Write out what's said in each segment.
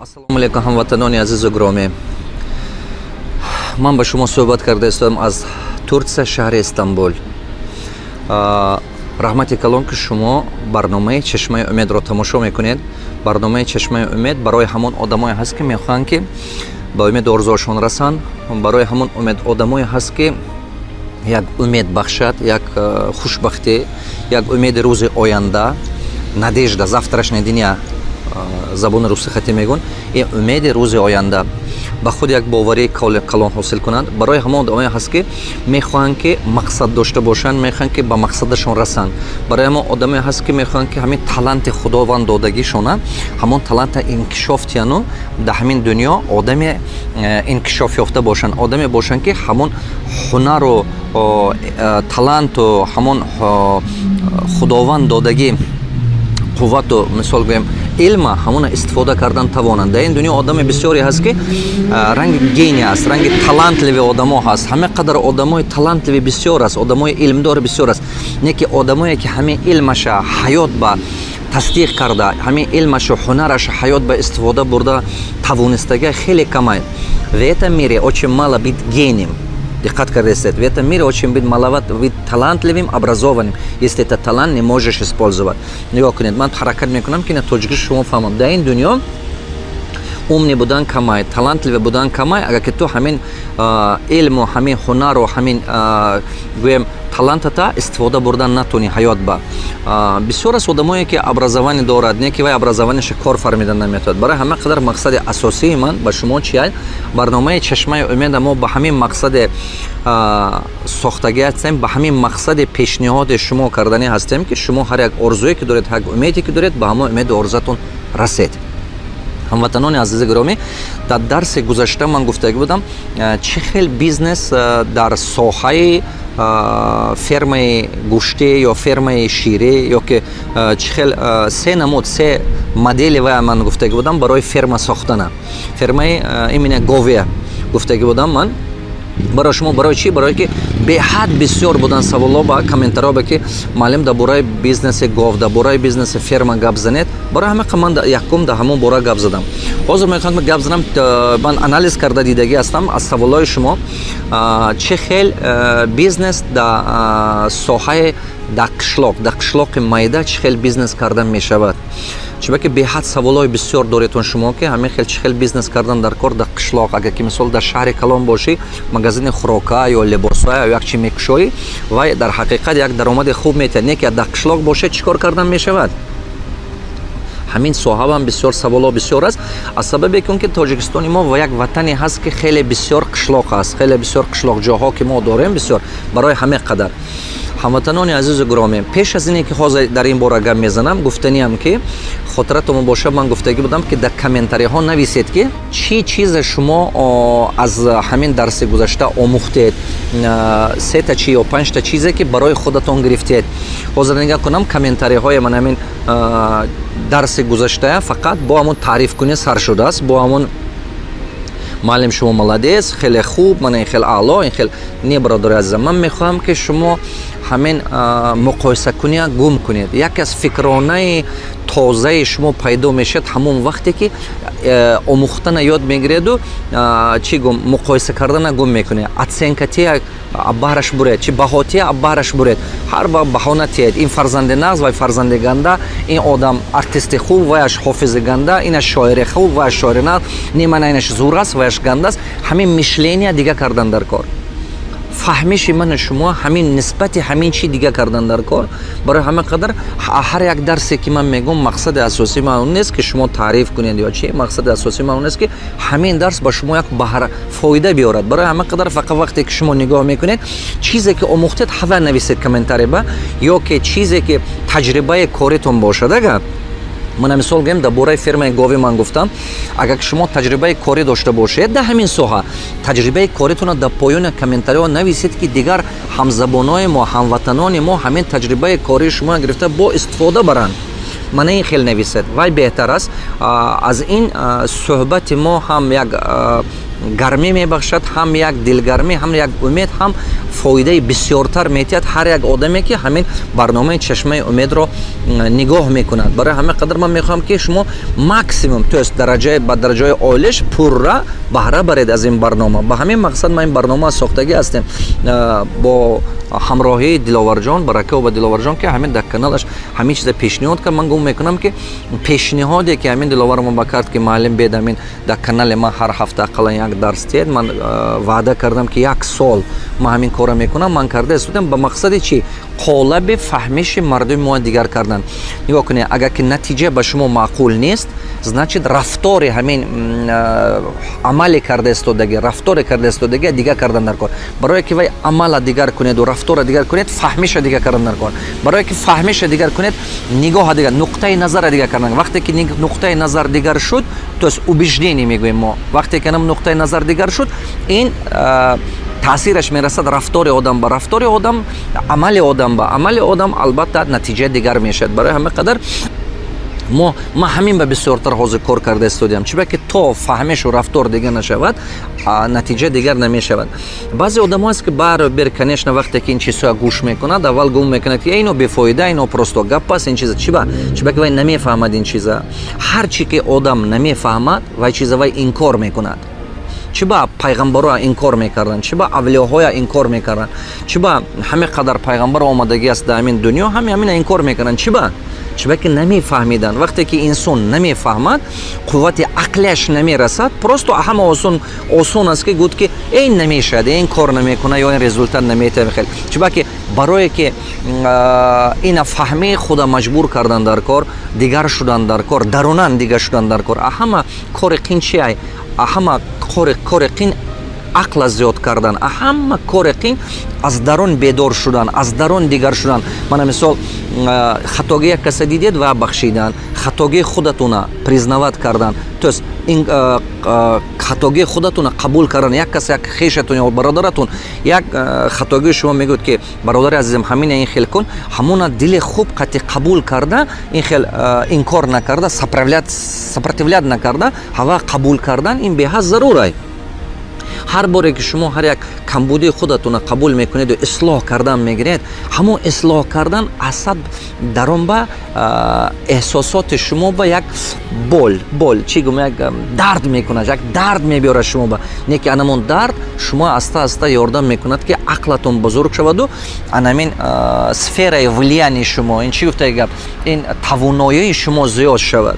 ассалому алайкум ҳамватанони азизу гиромӣ. Ман ба шумо суҳбат карда истодам аз Турция, шаҳри Истанбул. раҳмати калон ки шумо барномаи Чашмаи умедро тамошо мекунед. барномаи Чашмаи умед барои ҳамон одамое ҳаст ки мехоҳанд ки ба умеду орзуашон расанд, барои ҳамон одамое ҳаст ки як умед бахшад, як хушбахтӣ, як умеди рӯзи оянда, надежда, завтрашний дня забони русӣ хати мегӯн, и умеди рӯзи оянда ба худ як боварии калон ҳосил кунанд. Барои ҳамон одамое ҳаст ки мехоҳанд ки мақсад дошта бошанд, мехоҳанд ки ба мақсадашон расанд. Барои ҳамон одамое ҳаст ки мехоҳанд ки ҳамин таланти худованд додагишона, ҳамон таланта инкишоф тияну дар ҳамин дунё одаме инкишоф ёфта бошанд, одаме бошанд ки ҳамон ҳунару таланту ҳамон худованд додаги қуввату мисол гӯем илма ҳамона истифода кардан тавонанд. Дар ин дунё одами бисёре ҳаст ки ранги гения аст, ранги талантливи одамо ҳаст. ҳама қадар одамои талантливи бисёр аст, одамои илмдори бисёр аст. Неки одамое ки ҳамин илмаша ҳаёт ба тасдиқ карда, ҳамин илмашу ҳунараша ҳаёт ба истифода бурда тавонистага хеле камай. В этом мире очень мало быть гением. Диққат кардестед, в этом мире очень быть маловато быть талантливым, образованным, если этот талант не можешь использовать. Нигоҳ кунед, ман ҳаракат мекунам ки натоҷиги шумо фаҳмам. Дар ин дунё умни будан камай, талантливи будан камай, агар ки ту ҳамин илму, ҳамин ҳунару, ҳамин гӯем талантата истифода бурдан натуни ҳаёт ба. Бисёр аст одамое ки образование дорад, не ки вай образованиеша кор фармида наметавонад. Барои ҳама қадар мақсади асосии ман ба шумо чия? Барномаи Чашмаи умеда мо ба ҳамин мақсади сохтагӣ ҳастем, ба ҳамин мақсади пешниҳоди шумо кардани ҳастем ки шумо ҳар як орзуе ки доред, ҳар умеде ки доред, ба ҳамон умеду орзуатон расед. ҳамватанони азизи гиромӣ, дар дарси гузашта ман гуфтагӣ будам чӣ хел бизнес дар соҳаи фермаи гӯшти ё фермаи ширӣ ё ки чӣ хел се намуд, се модели вай ман гуфтагӣ будам барои ферма сохтана. Фермаи именно говия гуфтагӣ будам ман. Барои шумо барои чӣ? Барое ки беҳад бисёр будан саволо ба комментариҳо ба ки маълим дар бораи бизнеси гов, дар бораи бизнеси ферма гап занед. Барои ҳама ман якум дар ҳамон бора гап задам. Ҳозир мехоҳам гап задам, ман анализ карда дидагӣ ҳастам аз саволои шумо чӣ хел бизнес дар соҳаи дар қишлоқи майда чӣ хел бизнес кардан мешавад. чунки ки беҳад саволои бисёр доретон шумо ки ҳамин хел чӣ хел бизнес кардан дар кор дар қишлоқ. Агар ки мисол дар шаҳри Калон бошӣ, магазини хӯрока ё либосҳо ё як чӣ мекушоӣ, вай дар ҳақиқат як даромади хуб метиҳад. Не ки дар қишлоқ бошад чӣ кор кардан мешавад. ҳамин соҳавам бисёр саволо бисёр аст, аз сабабе ки он ки Тоҷикистони мо ва як ватане ҳаст ки хеле бисёр қишлоқ аст, хеле бисёр қишлоқҷоҳо ки мо дорем бисёр барои ҳама қадар. ҳамватанони азизу гиромӣ, пеш аз ине ки ҳозир дар ин бора гап мезанам, гуфтаниам ки хотиратон боша, ман гуфтагӣ будам ки дар комментариҳо нависед ки чӣ чизе шумо аз ҳамин дарси гузашта омӯхтед, сета чӣ ё панҷта чизе ки барои худатон гирифтед. ҳозир нигоҳ кунам комментариҳои ман ҳамин дарси гузашта фақат бо ҳамон таърифкунӣ сар шудааст, бо ҳамон маълим шумо маладес, хеле хуб, мана ин хел аъло, ин хел не бародари азизам. Ман мехоҳам ки шумо ҳамин муқоисакуния гум кунед. яке аз фикронаи тозаи шумо пайдо мешавад ҳамон вақте ки омӯхтана ёд мегиреду чӣ гум муқоиса кардана гум мекунед. Оценкатия аббараш буред, чи баҳотия аббараш буред. ҳар ба баҳона тиед, ин фарзанди нағз, вай фарзанди ганда, ин одам артисти хуб, ваяш ҳофизи ганда, инаш шоири хуб, ваяш шоири нағз, не мана инаш зур аст, ваяш ганда аст. ҳамин мишления дига кардан дар кор. фаҳмиши мани шумо ҳамин нисбати ҳамин чӣ дига кардан дар кор. Барои ҳама қадар ҳар як дарсе ки ман мегӯм мақсади асосӣ ман он нест ки шумо таъриф кунед ё чи, мақсади асосӣ ман он нест ки ҳамин дарс ба шумо як баҳра фоида биёрад. Барои ҳама қадар фақат вақте ки шумо нигоҳ мекунед, чизе ки омӯхтед ҳава нависед комментарий ба ё ки чизе ки таҷрибаи коритон бошад. Агар мана мисол гӯем дар бораи фермаи гови ман гуфтам, агар шумо таҷрибаи корӣ дошта бошед дар ҳамин соҳа, таҷрибаи коритонро дар поёни комментариҳо нависед ки дигар ҳамзабонои мо, ҳамватанони мо ҳамин таҷрибаи кории шумо гирифта бо истифода баранд. мана ин хел нависед. Вай беҳтар аст аз ин суҳбати мо ҳам як гармӣ мебахшад, ҳам як дилгармӣ, ҳам як умед, ҳам фоидаи бисёртар метиҳад ҳар як одаме ки ҳамин барномаи чашмаи умедро нигоҳ мекунад. Барои ҳамин қадар ман мехоҳам ки шумо максимум, то есть ба дараҷаи олиш пурра баҳра баред аз ин барнома. Ба ҳамин мақсад ман ин барнома сохтагӣ ҳастем бо ҳамроҳии Диловарҷон, Барака ва Диловарҷон ки ҳамин дар каналаш ҳамин чиза пешниҳод кард. Ман гумон мекунам ки пешниҳоде ки ҳамин Диловар ман ба кард ки маълим бед ҳамин дар канали ман ҳар ҳафта ақаллан як дарс диҳед, ман ваъда кардам ки як сол ман ҳамин корро мекунам. Ман карда истодам ба мақсади чӣ? Қолаби фаҳмиши мардуми мо дигар кардан. Нигоҳ кунед, агар ки натиҷа ба шумо маъқул нест, значит рафтори ҳамин амале карда истодаги, рафтори карда истодагӣ дигар кардан дар кор. Барое ки вай амала дигар кунеду рафтора дигар кунед, фаҳмиша дигар кардан дар кор. Барое ки фаҳмиша дигар кунед, нигоҳа дигар, нуқтаи назара дигар кардан. Вақте ки нуқтаи назар дигар шуд, то есть убеждение мегӯем мо. Вақте ки нуқтаи назар дигар шуд, ин таъсираш мерасад рафтори одам ба рафтори одам, амали одам ба амали одам, албатта натиҷа дигар мешавад. Барои ҳамин қадар ма ҳамин ба бисёртар ҳозир кор карда истодиам. Чиба ки то фаҳмишу рафтор дигар нашавад, натиҷа дигар намешавад. баъзе одамо ҳаст ки баробер, конечно, вақте ки ин чизҳоро гӯш мекунад, аввал гумон мекунад ки ино бефоида, ино просто гап аст, ин чиза чиба ки вай намефаҳмад ин чиза. ҳар чӣ ки одам намефаҳмад, вай чиза вай инкор мекунад. чиба пайғамбаро инкор мекардан, чиба авлиёҳоя инкор мекардан, чиба ҳамин қадар пайғамбар омадагӣ аст дар ҳамин дунё, ҳамина инкор мекардан. чиба ки намефаҳмидан. Вақте ки инсон намефаҳмад, қуввати ақлияш намерасад, просто ҳама осон аст ки гуфт ки ин намешавад, ин кор намекунад ё ин результат наметавад. чиба ки барое ки ина фаҳмӣ худа маҷбур кардан дар кор, дигар шудан дар кор, дарунан дигар шудан дар кор. ҳама кори қин чи ай? ҳама кори қин ақла зиёд кардан, ҳама кори қин аз дарун бедор шудан, аз дарун дигар шудан. мана мисол хатоги як каса дидед ва бахшидан, хатоги худатуна признават кардан, то есть ин хатоги худатуна қабул кардан. як кас, як хешатун ё бародаратун як хатоги шумо мегӯед ки бародари азизам ҳамина ин хел кун, ҳамуна дили хуб қати қабул карда, ин хел инкор накарда, сопротивлят накарда, ҳава қабул кардан ин беҳад зарурай. ҳар боре ки шумо ҳар як камбудии худатуна қабул мекунеду ислоҳ кардан мегиред, ҳамон ислоҳ кардан асад дарон ба эҳсосоти шумо ба як бол чӣ гум як дард мекунад, як дард мебиёрад шумо ба. не ки анамон дард шумо аста ёрдам мекунад ки ақлатон бузург шаваду анамин сфераи влиянии шумо, ин чӣ гуфтаи гап, ин тавоноии шумо зиёд шавад.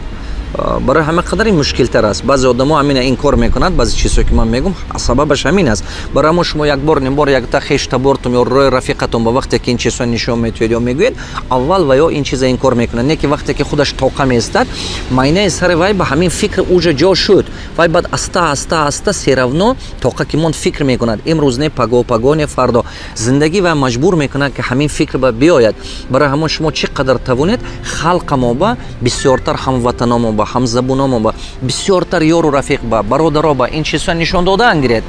барои ҳама қадар ин мушкилтар аст. баъзе одамо ҳамина инкор мекунад, баъзе чизҳое ки ман мегӯм сабабаш ҳамин аст. барои ҳама шумо якбор нимбор якта хештабортум ё рӯи рафиқатум ба вақте ки ин чизҳо нишон метиҳед ё мегӯед, аввал ва ё ин чиза инкор мекунад. не ки вақте ки худаш тоқа меистад, майнаи сари вай ба ҳамин фикр уҷа ҷо шуд, вай баъд аста серавно тоқа ки монд фикр мекунад. имрӯз не паго не фардо зиндагӣ вай маҷбур мекунад ки ҳамин фикр ба биёяд. барои ҳама шумо чӣ қадар тавонед халқамо ба бисёртар ҳамватаномо ба ҳамзабуномо ба бисёртар ёру рафиқ ба бародаро ба ин чизҳо нишон додаан гиред.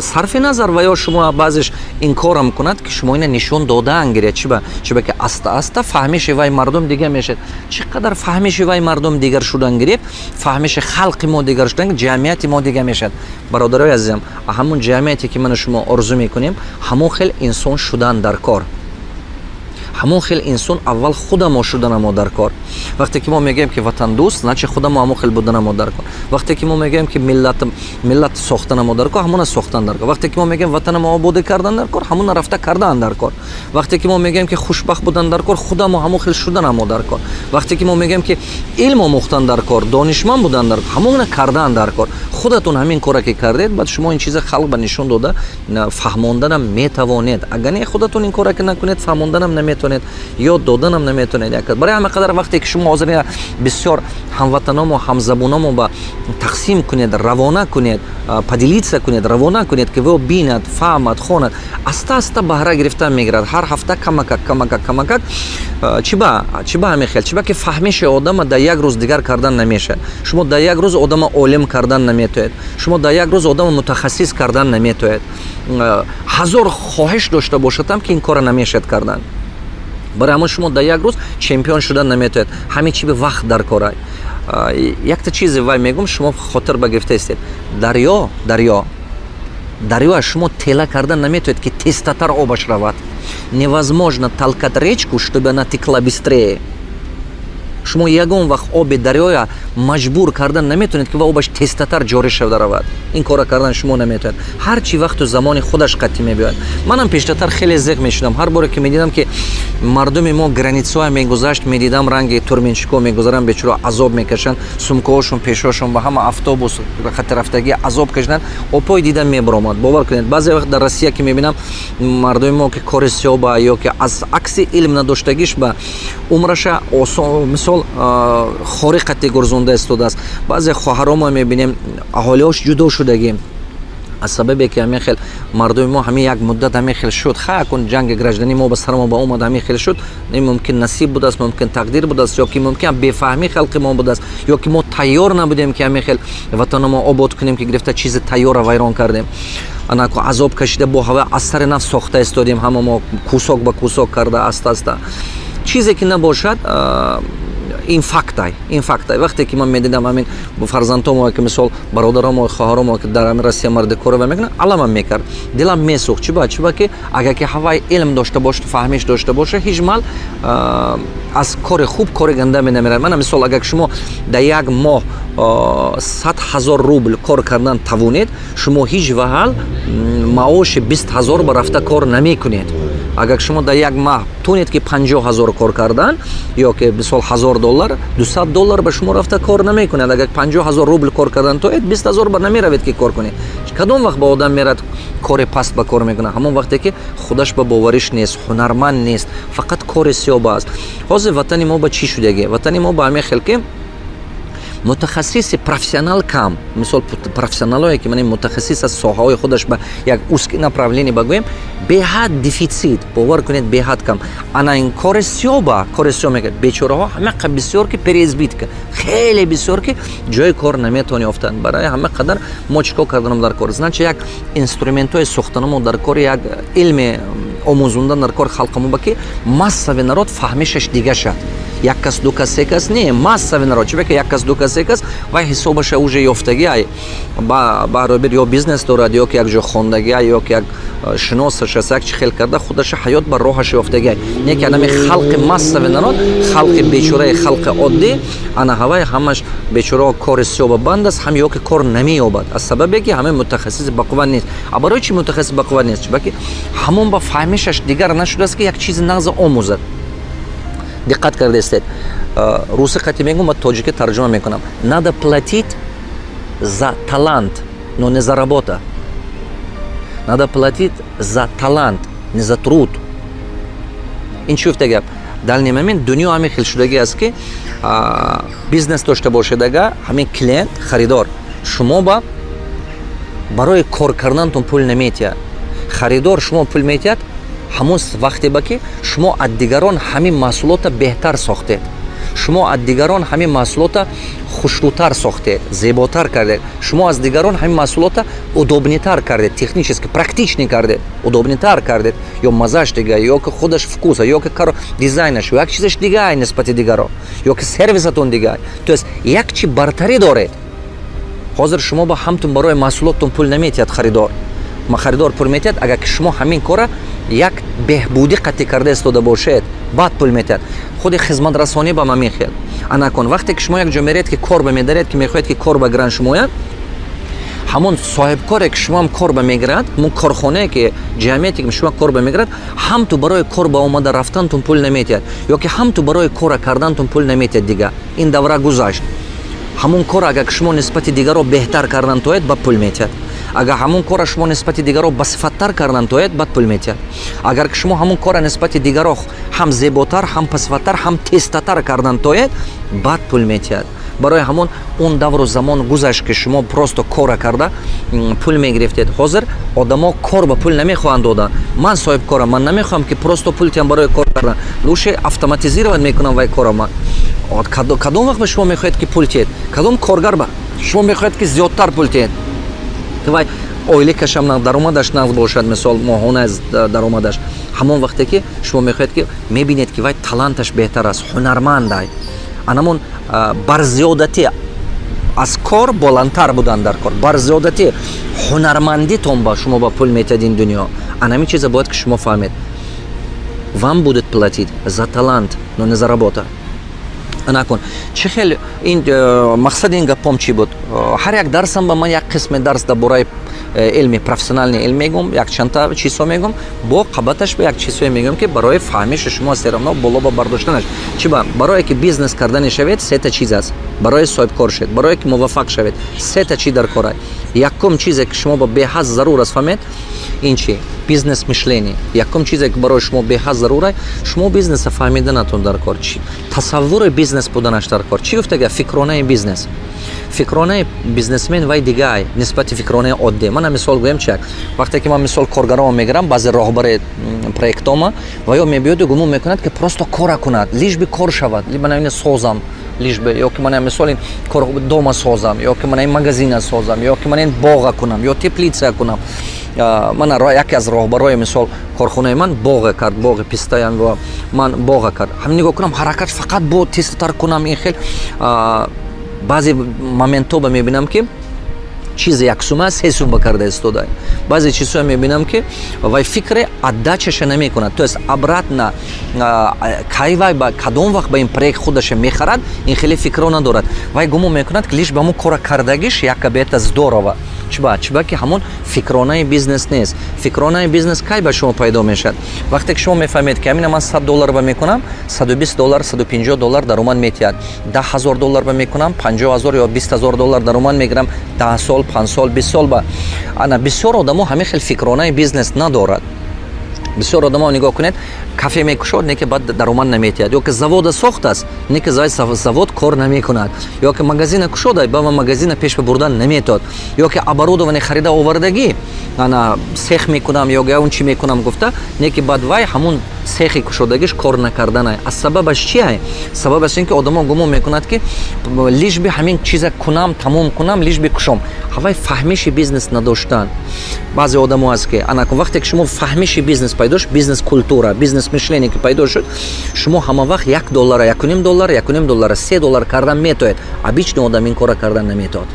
сарфи назар ва ё шумо баъзеш инкорам кунад ки шумо ина нишон додаан гиред. чиба ки аста фаҳмиши вай мардум дигар мешавад. чӣ қадар фаҳмиши вай мардум дигар шудан гирифт, фаҳмиши халқи мо дигар шудан, ҷамъияти мо дигар мешавад. бародарои азизам, ҳамон ҷамъияте ки ману шумо орзу мекунем, ҳамон хел инсон шудан дар кор. ҳамон хел инсон аввал худамо шуданамо дар кор. вақте ки мо мегӯем ки ватандӯст, значи худамо ҳамон хел буданамо дар кор. вақте ки мо мегӯем ки миллат сохтанамо дар кор, ҳамона сохтан дар кор. вақте ки мо мегӯем ватанамо ободӣ кардан дар кор, ҳамона рафта кардан дар кор. вақте ки мо мегӯем ки хушбахт будан дар кор, худамо ҳамон хел шуданамо дар кор. вақте ки мо мегӯем ки илм омӯхтан дар кор, донишманд будан дар кор, ҳамона кардан дар кор. худатун ҳамин кора ки кардед, баъд шумо ин чиза халқ ба нишон дода фаҳмонданам метавонед. агар не худатун ин кора ки накунед, фаҳмонданам наметавонед, ёд доданам наметавонед. барои ҳама қадар вақте ки шумо ҳозир бисёр ҳамватаномо ҳамзабуномо ба тақсим кунед, равона кунед, поделиться кунед, равона кунед ки во бинад, фаҳмад, хонад, аста баҳра гирифтан мегирад. ҳар ҳафта камакак чиба ҳамин хел, чиба ки фаҳмиши одама дар як рӯз дигар кардан намешавад. шумо дар як рӯз одама олим кардан наметавонед, шумо дар як рӯз одама мутахассис кардан наметавонед. ҳазор хоҳиш дошта бошадам ки ин кора намешавад кардан. барои ҳама шумо дар як рӯз чемпион шудан наметавонед. ҳамин чӣ вақт дар кор аст. якта чизе вай мегум, шумо хотир ба гирифта истед. Дарё шумо тела кардан наметавонед ки тезтатар обаш равад. Невозможно толкать речку, чтобы она текла быстрее. шумо ягон вақт оби дарёя маҷбур кардан наметавонед ки ва обаш тезтатар ҷорӣ шуда равад. Ин кора кардан шумо наметавонед. ҳар чӣ вақту замони худаш қатъӣ мебиёяд. манам пештартар хеле зеғ мешудам. ҳар боре ки медидам ки мардуми мо границаҳоя мегузашт, медидам ранги турменчико мегузаранд, бечуро азоб мекашанд, сумкаҳошон пешошон ба ҳама автобус хатирафтагӣ азоб кашиданд, опой дидам мебаромад. бовар кунед баъзе вақт дар Россия ки мебинам мардуми мо ки кори сиёба ё ки аз акси илм надоштагиш ба умраша мисол хориқате гурзонда истодааст. баъзе хоҳаро мо мебинем аҳолиҳош ҷудо шудагӣ аз сабабе ки ҳамин хел мардуми мо ҳамин як муддат ҳамин хел шуд, хакун ҷанги гражданӣ мо ба сар мо ба омад ҳамин хел шуд. Мумкин насиб будааст, мумкин тақдир будааст, ё ки мумкин бефаҳмӣ халқи мо будааст, ё ки мо тайёр набудем ки ҳамин хел ватану мо обод кунем ки гирифта чизи тайёра вайрон кардем. Анако азоб кашида бо ҳава аз сари нафс сохта истодем, ҳама мо кусок ба кусок карда аста чизе ки набошад ин фактай. Вақте ки ман медидам ҳамин фарзандҳомо ки мисол бародаромо хоҳаромо ки дар ҳамин Россия марди корова мекунанд, аламам мекард, дилам месӯхт. Чиба ки агар ки ҳавай илм дошта боша, фаҳмиш дошта боша, ҳеҷ мал аз кори хуб кори ганда менамерад. Мана мисол агар шумо дар як моҳ 100,000 рубл кор кардан тавонед, шумо ҳеҷ ваҳал маоши 20,000 ба рафта кор намекунед. агар шумо дар як маҳ тунед ки 50,000 кор кардан ё ки мисол $1,000, $200 ба шумо рафта кор намекунад. агар 50,000 рубл кор кардан тоед 20,000 ба намеравед ки кор кунед. кадом вақт ба одам мерад кори паст ба кор мекунад? ҳамон вақте ки худаш ба бовариш нест, ҳунарманд нест, фақат кори сиёба аст. ҳозир ватани мо ба чӣ шудагӣ? ватани мо ба ҳамин хел ки мутахассиси профессионал кам. мисол профессионалое ки ман мутахассис аз соҳаҳои худаш ба як узки направление багӯем, беҳад дефицит, бовар кунед беҳад кам. ана ин кори сиёба мекард. бечораҳо ҳамақа бисёр ки переизбитка, хеле бисёр ки ҷои кор наметавонӣ ёфтанд. барои ҳама қадар мо чӣ кор карданам дар кор? значи як инструментҳои сохтанамо дар кори як илми омӯзундан дар кори халқамо ба ки массави народ фаҳмишаш дига шад. як кас ду кас се кас не, массави народ. чӣ бе як кас ду кас се кас вай ҳисобаша уже ёфтагӣ ай ба робир ё бизнес дорад, ё ки як ҷо хондагӣ ай, ё ки як шиносаш аст, як чӣ хел карда худаша ҳаёт ба роҳаш ёфтагӣ ай. не ки анами халқи массави народ, халқи бечораи халқи оддӣ, ана ҳавай ҳамаш бечораҳо кори сиёба банд аст, ҳам ё ки кор намеёбад аз сабабе ки ҳама мутахассиси бақувват нест. а барои чӣ мутахассис бақувват нест? чӣ ки ҳамон ба фаҳмишаш дигар нашудааст ки як чизи нағза омӯзад. диққат кардастед, руси қатъӣ мегӯям, ва тоҷики тарҷума мекунам. Надо платить за талант, но не за работа. Надо платить за талант, не за труд. ин чӣ гуфта гап? дар нимамин дунё ҳамин хел шудагӣ аст ки бизнес дошта бошедага ҳамин клиент, харидор, шумо барои кор кардантон пул наметиҳад. харидор шумо пул метиҳад ҳамон вақте ба ки шумо аз дигарон ҳамин маҳсулота беҳтар сохтед, шумо аз дигарон ҳамин маҳсулота хушрӯтар сохтед, зеботар кардед, шумо аз дигарон ҳамин маҳсулота удобнитар кардед, технически практични кардед, удобнитар кардед, ё мазаш дига, ё ки худаш вкуса, ё ки каро дизайнаш, ё як чизаш дигаай нисбати дигаро, ё ки сервисатон дигаай. то есть як чӣ бартарӣ доред. ҳозир шумо ба ҳамтун барои маҳсулоттон пул наметиҳад харидор. харидор пул метиҳад агар ки шумо ҳамин кора як беҳбудӣ қатъӣ карда истода бошед, баъд пул метиҳад. худи хизматрасонӣ ба мамин хел. анакун вақте ки шумо як ҷо меред ки кор ба медаред, ки мехоҳед ки кор ба гиранд шумояд, ҳамон соҳибкоре ки шумо ҳам кор ба мегирад, мун корхонае ки ҷамъияте ки шумо кор ба мегирад, ҳам ту барои кор ба омада рафтантун пул наметиҳад, ё ки ҳам ту барои кора кардантун пул наметиҳад. дига ин давра гузашт. ҳамон кор агар ки шумо нисбати дигаро беҳтар кардан тоед, ба пул метиҳад. агар ҳамон кора шумо нисбати дигаро басифаттар кардан тоед, баъд пул метиҳад. агар ки шумо ҳамон кора нисбати дигаро ҳам зеботар, ҳам пасифаттар, ҳам тестатар кардан тоед, баъд пул метиҳад. барои ҳамон он давру замон гузашт ки шумо просто кора карда пул мегирифтед. ҳозир одамо кор ба пул намехоҳанд додан. ман соҳибкорам, ман намехоҳам ки просто пул тиҳам барои кор кардан. лӯше автоматизировать мекунам вай корама. кадом вақт ба шумо мехоҳед ки пул тиҳед? кадом коргар ба шумо мехоҳед ки зиёдтар пул тиҳед? вай оиликашам даромадаш нағз бошад, мисол моҳона даромадаш. ҳамон вақте ки шумо мехоҳед ки мебинед ки вай таланташ беҳтар аст, ҳунарманд ай. анамон барзиёдати аз кор боландтар будан дар кор, барзиёдати ҳунармандитон ба шумо ба пул метад ин дунё. Анами чиза бояд ки шумо фаҳмед. Вам будет платить за талант, но не за работа. Анакун чӣ хел ин мақсади ин гапом чӣ буд? Ҳар як дарсам ба ман як қисми дарс дар бораи илми, профессионални илм мегӯм, як чанда чизҳо мегӯм, бо қабаташ ба як чизҳое мегӯм ки барои фаҳмиши шумо серамно боло ба бардоштанаш. Чӣ ба барое ки бизнес кардани шавед сета чиз аст. Барои соҳибкор шавед, барое ки муваффақ шавед сета чӣ дар кор аст. Якум чизе ки шумо ба беҳад зарур аст фаҳмед, ин чи бизнес мишление. Якум чизе ки барои шумо беҳад зарур аст, шумо бизнеса фаҳмиданатон дар кор. Тасаввури бизнес буданаш дар кор. Чӣ гуфта гап? Фикронаи бизнес. Фикронаи бизнесмен вай дигай нисбати фикронаи оддӣ. Мана мисол гӯям чак. Вақте ки ман мисол коргарома мегирам, баъзе роҳбари проектома ва ё мебиёду гумон мекунад ки просто кора кунад, лиш би кор шавад, ман ин созам, лиш би ё ки ман мисол ин кор дома созам, ё ки ман ин магазина созам, ё ки ман ин боға кунам, ё теплица кунам. Ман яке аз роҳбарои мисол корхонаи ман боға кард, боғи пистаям ва ман боға кард. Ҳам нигоҳ кунам ҳаракат фақат бо тезтар кунам, ин хел баъзе моментҳо мебинам ки чизи як сума се сума карда истода. Баъзе чизҳоро мебинам ки вай фикре отдачаша намекунад. То есть обратно кай вай ба кадом вақт ба ин проект худаша мехарад, ин хеле фикро надорад. Вай гумон мекунад ки лиш ба ҳамон кора кардагиш яка бета здорово. Чиба ки ҳамон фикронаи бизнес нест. Фикронаи бизнес кай ба шумо пайдо мешавад? Вақте ки шумо мефаҳмед ки амина ман $100 ба мекунам, $120, $150 даромад метиҳад. $10,000 ба мекунам, $50,000 ё $20,000 даромад мегирам, 10 сол, 5 сол, 20 сол ба. Ана бисёр одамо ҳамин хел фикронаи бизнес надорад. Бисёр одамо нигоҳ кунед, кафе мекушод, неки баъд даромад наметиҳад. Ё ки завода сохтааст, неки завод кор намекунад. Ё ки магазина кушода, ба магазина пеш ба бурдан наметод. Ё ки оборудование харида овардагӣ, ана сех мекунам ё ягон чӣ мекунам гуфта, неки баъд вай ҳамун сехи кушодагиш кор накарданай. Аз сабабаш чӣ ай? Сабабаш ин ки одамо гумон мекунад ки лиш би ҳамин чиза кунам, тамом кунам, лиш би кушом. Ҳавай фаҳмиши бизнес надоштан. Баъзе одамо аст ки ана вақте ки шумо фаҳмиши бизнес пайдо шуд, бизнес культура, бизнес мишление ки пайдо шуд, шумо ҳама вақт $1, $1.5, $3 кардан метоед. Обичный одам ин кора кардан наметоад.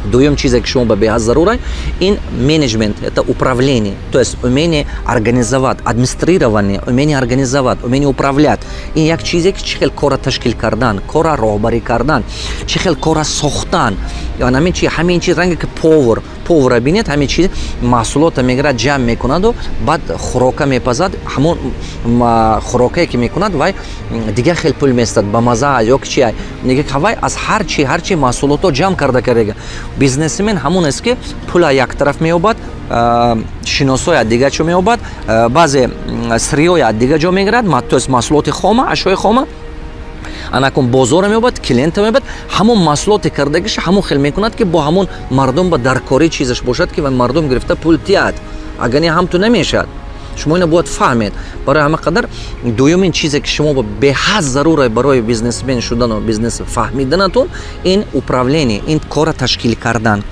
Дуюм чизе ки шумо ба беҳад зарура, ин менеджмент, это управление, то есть умение организовать, администрирование, умение организовать, умение управлять. Ин як чизе ки чӣ хел кора ташкил кардан, кора роҳбарӣ кардан, чӣ хел кора сохтан. Ҳамин чиз ранге ки повара бинед, ҳамин чиз маҳсулота мегирад, ҷамъ мекунаду баъд хӯрока мепазад, ҳамон хӯрокае ки мекунад вай дигар хел пул местад ба маза ё ки чӣ ай. Мегӯяд ки вай аз ҳарчи маҳсулото ҷамъ карда карега. Бизнесмен ҳамон аст ки пула як тараф меёбад, шиносоя дига ҷо меёбад, баъзе сирёя дига ҷо мегирад, то есть маҳсулоти хома, ашёи хома, анакун бозора меёбад, клиента меёбад, ҳамон маҳсулоти кардагиш ҳамон хел мекунад ки бо ҳамон мардум ба даркорӣ чизаш бошад ки мардум гирифта пул тиҳад. Агар не ҳамту намешавад. Шумо ина бояд фаҳмед. Барои ҳама қадар дуюмин чизе ки шумо беҳад зарура барои бизнесмен шудану бизнес фаҳмиданатон, ин управление, ин кора ташкил кардан.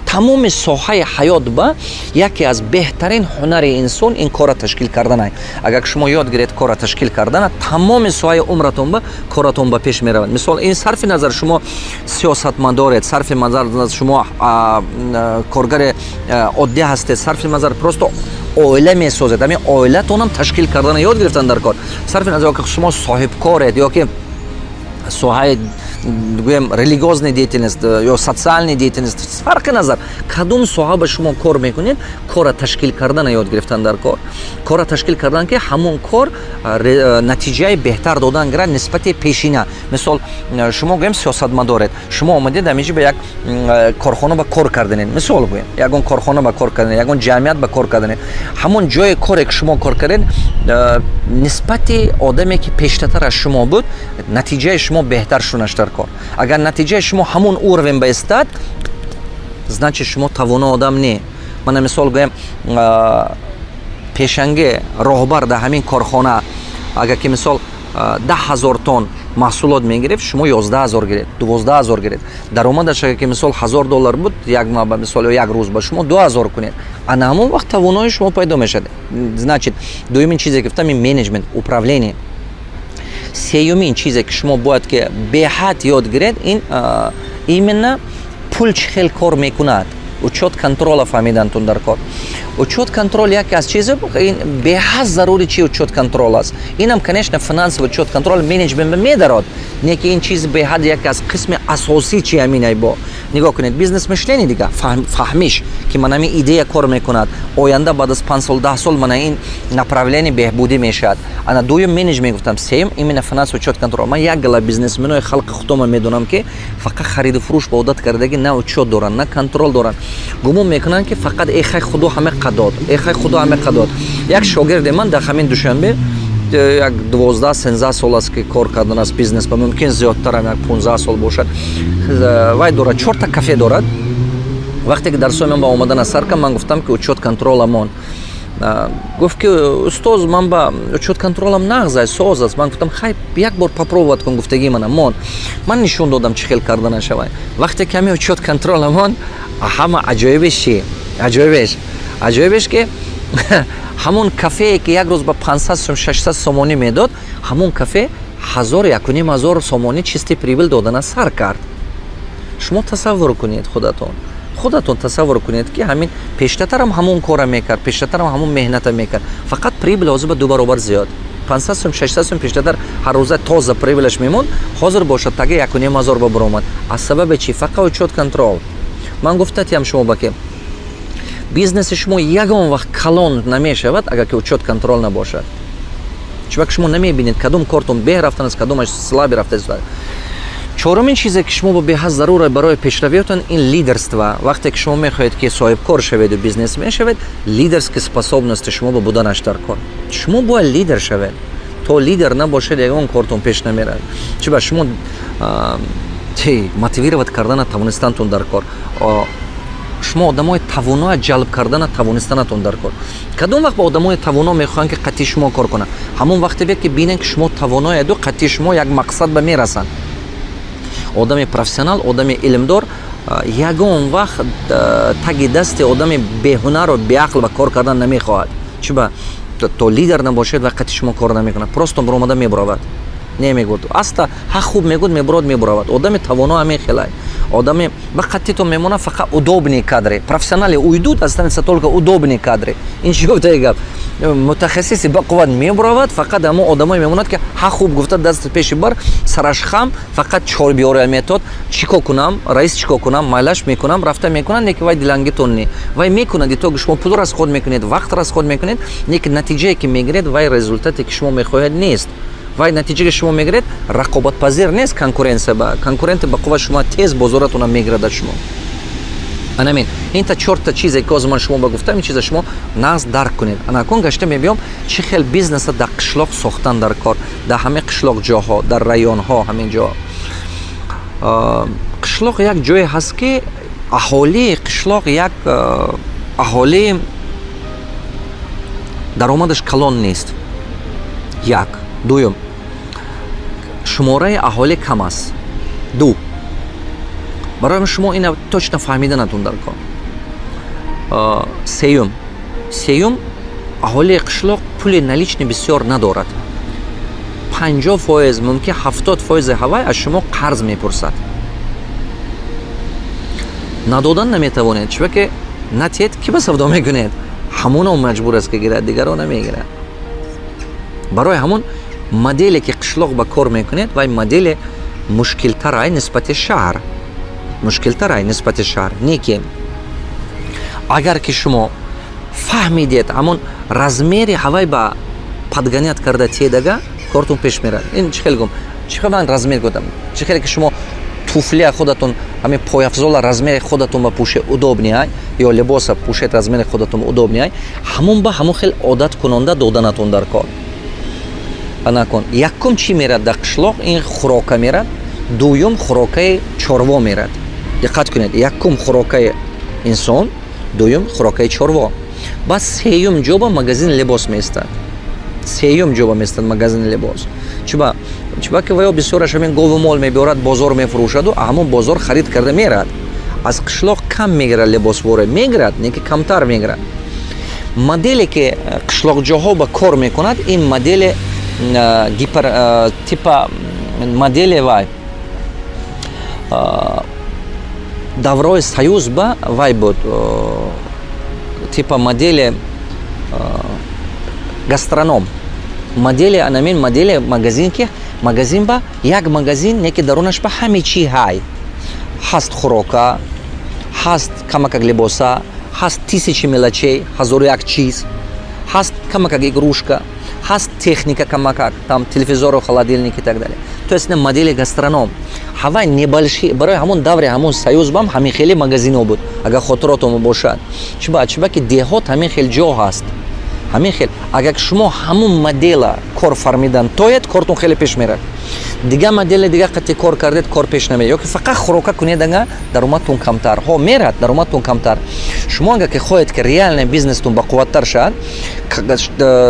Тамоми соҳаи ҳаёт ба яке аз беҳтарин ҳунари инсон ин кора ташкил кардан ай. Агар шумо ёд гиред кора ташкил кардана, тамоми соҳаи умратон ба коратон ба пеш меравад. Мисол ин сарфи назар шумо сиёсатмадоред, сарфи назар шумо коргари оддӣ ҳастед, сарфи назар просто оила месозед, ҳамин оилатонам ташкил кардана ёд гирифтан дар кор. Сарфи назар ки шумо соҳибкоред ё ки соҳаи гӯем религиозный деятельность ё социальный деятельность, фарқи назар кадом соҳа ба шумо кор мекунед, кора ташкил кардана ёд гирифтан дар кор. Кора ташкил кардан ки ҳамон кор натиҷаи беҳтар додан гирад нисбати пешина. Мисол шумо гӯем сиёсатмадоред, шумо омадед амиҷи ба як корхона ба кор карданед. Мисол гӯем ягон корхона ба кор карданед, ягон ҷамъият ба кор карданед. Ҳамон ҷои коре ки шумо кор кардед, нисбати одаме ки пештартар аз шумо буд, натиҷаи шумо беҳтар шунаш дар кор. Агар натиҷаи шумо ҳамон уровень ба истад, значит шумо тавона одам не. Мана мисол гӯем пешанги роҳбар дар ҳамин корхона агар ки мисол 10,000 тонн маҳсулот мегирифт, шумо 11,000 гиред, 12,000 гиред. Даромадаш агар ки мисол $1,000 буд, мисол як рӯз ба шумо 2,000 кунед. Ана ҳамон вақт тавонои шумо пайдо мешавад. Значит дуюмин чизе гуфтам ин менеҷмент, управление. сеюмин чизе ки шумо бояд ки беҳад ёд гиред, ин именно пул чӣ хел кор мекунад. учет контрола фаҳмидантун дар кор. Учет контрол яке аз чизе ин беҳад зарури чи учет контрол аст. Инам конечно финансовый учет контрол менеджмент медарад, не ки ин чиз беҳад яке аз қисми асосӣ чи ҳаминай бо. Нигоҳ кунед, бизнес мишлени дига фаҳмиш ки ман ҳамин идея кор мекунад, оянда баъд аз 5 сол 10 сол мана ин направление беҳбудӣ мешавад. Ана дуюм менеджмент гуфтам, сеюм именно финансовый учет контрол. Ман як гала бизнесменои халқи худома медонам ки фақат хариду фурӯш ба одат кардаги на учет доранд, на контрол доранд. Гумон мекунанд ки фақат эхай худо ҳаме қадод, эхай худо ҳаме қадод. Як шогирди ман дар ҳамин душанбе як 12-13 сол аст ки кор кардан аст бизнес, ба мумкин зиёдтарам як 15 сол бошад. Вай дорад 4 та кафе дорад. Вақте ки дар сои ман ба омадан аз сар кам, ман гуфтам ки учет контроламон. Гуфт ки устоз ман ба учет контролам нағзай соз аст. Ман гуфтам хай як бор попробовать кун гуфтаги манамон. Ман нишон додам чӣ хел кардан шавай. Вақте ки ҳамин учет контроламон ҳама аҷоибеш чи? Аҷоибеш ки ҳамон кафее ки як рӯз ба 500 сом 600 сомонӣ медод, ҳамон кафе 1000-1500 сомонӣ чисти прибил додана сар кард. Шумо тасаввур кунед худатон тасаввур кунед ки ҳамин пештатарам ҳамон кора мекард, пештатарам ҳамон меҳната мекард. Фақат прибил ҳозир ба 2 баробар зиёд. 500 сом 600 сом пештатар ҳар рӯза тоза прибилаш мемонд, ҳозир бошад таги 1500 ба баромад. Аз сабаби чӣ? Фақат учет контрол. Ман гуфтатиам шумо ба ки бизнеси шумо ягон вақт калон намешавад агар ки учет контрол набошад. Чунки шумо намебинед кадом кортон беҳ рафтааст, кадомаш слаби рафтааст. Чорумин чизе ки шумо беҳад зарура барои пешравиётон ин лидерство. Вақте ки шумо мехоҳед ки соҳибкор шаведу бизнес мешавед, лидерски способности шумо ба буданаш дар кор. Шумо бояд лидер шавед. То лидер набошед, ягон кортон пеш намерад. Чиба шумо мотивировать кардана тавонистантон дар кор. Шумо одамои тавоноа ҷалб кардана тавонистанатон дар кор. Кадом вақт ба одамои тавоно мехоҳанд ки қатъи шумо кор кунанд? Ҳамон вақте бе ки бинанд ки шумо тавоноеду, қатъи шумо як мақсад ба мерасанд. Одами профессионал, одами илмдор ягон вақт таги дасти одами беҳунару беақл ба кор кардан намехоҳад. Чиба то лидер набошед ва қатъи шумо кор намекунад, просто баромада мебуравад. Немегӯд аста ҳа хуб мегӯд мебурад мебуравад. Одами тавоно ҳамин хелай. Одами ба қатъито мемонад фақат удобни кадри. Профессионали уйдуд останется только удобни кадри. Ин чӣ гуфтаи гап? Мутахассиси ба қувват мебуравад, фақат ҳамон одамое мемонад ки ҳа хуб гуфта дасти пеши бар, сараш хам, фақат чорбиёрия метод. Чико кунам, раис чико кунам, майлаш мекунам, рафта мекунад, неки вай дилангитон не. Вай мекунад ито ки шумо пул расход мекунед, вақт расход мекунед, неки натиҷае ки мегиред, вай результате ки шумо мехоҳед нест. Вай натиҷаи шумо мегиред рақобатпазир нест, конкуренсия ба конкуренти ба қувват шумо тез бозоратона мегирад шумо. Анамин ин та 4 та чизе ки ҳозир ман шумо ба гуфтам, ин чиза шумо нағз дарк кунед. Анакун гашта мебиём чӣ хел бизнеса дар қишлоқ сохтан дар кор, дар ҳамаи қишлоқ ҷоҳо, дар районҳо, ҳамин ҷо. Қишлоқ як ҷое ҳаст ки аҳолии қишлоқ як аҳолии даромадаш калон нест. Як. Дуюм, шумораи аҳолӣ кам аст. Ду, барои шумо ина точно фаҳмиданатун дар кор. Сеюм, аҳолии қишлоқ пули налични бисёр надорад. 50%, мумкин 70% ҳавай аз шумо қарз мепурсад. Надодан наметавонед, чунки натиҳед ки ба савдо мекунед. Ҳамонам маҷбур аст ки гирад, дигарон намегирад. Барои ҳамон моделе ки қишлоқ ба кор мекунед, вай модели мушкилтарай нисбати шаҳр. Мушкилтарай нисбати шаҳр. Неки агар ки шумо фаҳмидед ҳамон размери ҳавай ба подгонят карда тедага, кортун пеш мерад. Ин чӣ хел гум? Чӣ хел ман размер гуфтам? Чӣ хеле ки шумо туфлия худатон, ҳамин пояфзола размери худатон ба пӯше удобниай, ё либоса пӯшед размери худатон удобниай, ҳамон ба ҳамон хел одат кунонда доданатон дар кор. Анакун якум чӣ мерад дар қишлоқ? Ин хӯрока мерад. Дуюм хӯрокаи чорво мерад. Диққат кунед, якум хӯрокаи инсон, дуюм хӯрокаи чорво. Баъд сеюм ҷо ба магазин либос меистад. Сеюм ҷо ба меистад магазин либос. Чуба ки ваё бисёраш ҳамин гову мол мебиёрад, бозор мефурӯшаду, ҳамон бозор харид карда мерад. Аз қишлоқ кам мегирад либосворе, мегирад, не ки камтар мегирад. Моделе ки қишлоқҷоҳо ба кор мекунад, ин модели гипер типа модели вай даврои союз ба вай буд типа модели гастроном модели анамин модели магазин ки магазин ба як магазин неки дарунаш ба ҳаме чӣ ҳай ҳаст хӯрока ҳаст камакак либоса ҳаст тисячи мелачей ҳазору як чиз ҳаст камакак игрушка ҳаст техника камакак там телевизору холодильник и так далее то есть модели гастроном ҳавай небольшие барои ҳамон даври ҳамон союз бам ҳамин хеле магазино буд агар хотиротум бошад чиба ки деҳот ҳамин хел ҷо ҳаст ҳамин хел агар шумо ҳамон модела кор фармидан тоед кортун хеле пеш мерад дига модели дига қати кор кардед кор пеш намеяд ёки фақат хӯрока кунед ага даромадтун камтар ҳо мерад даромадтун камтар шумо агар ки хоҳед ки реальный бизнестун бақувваттар шавад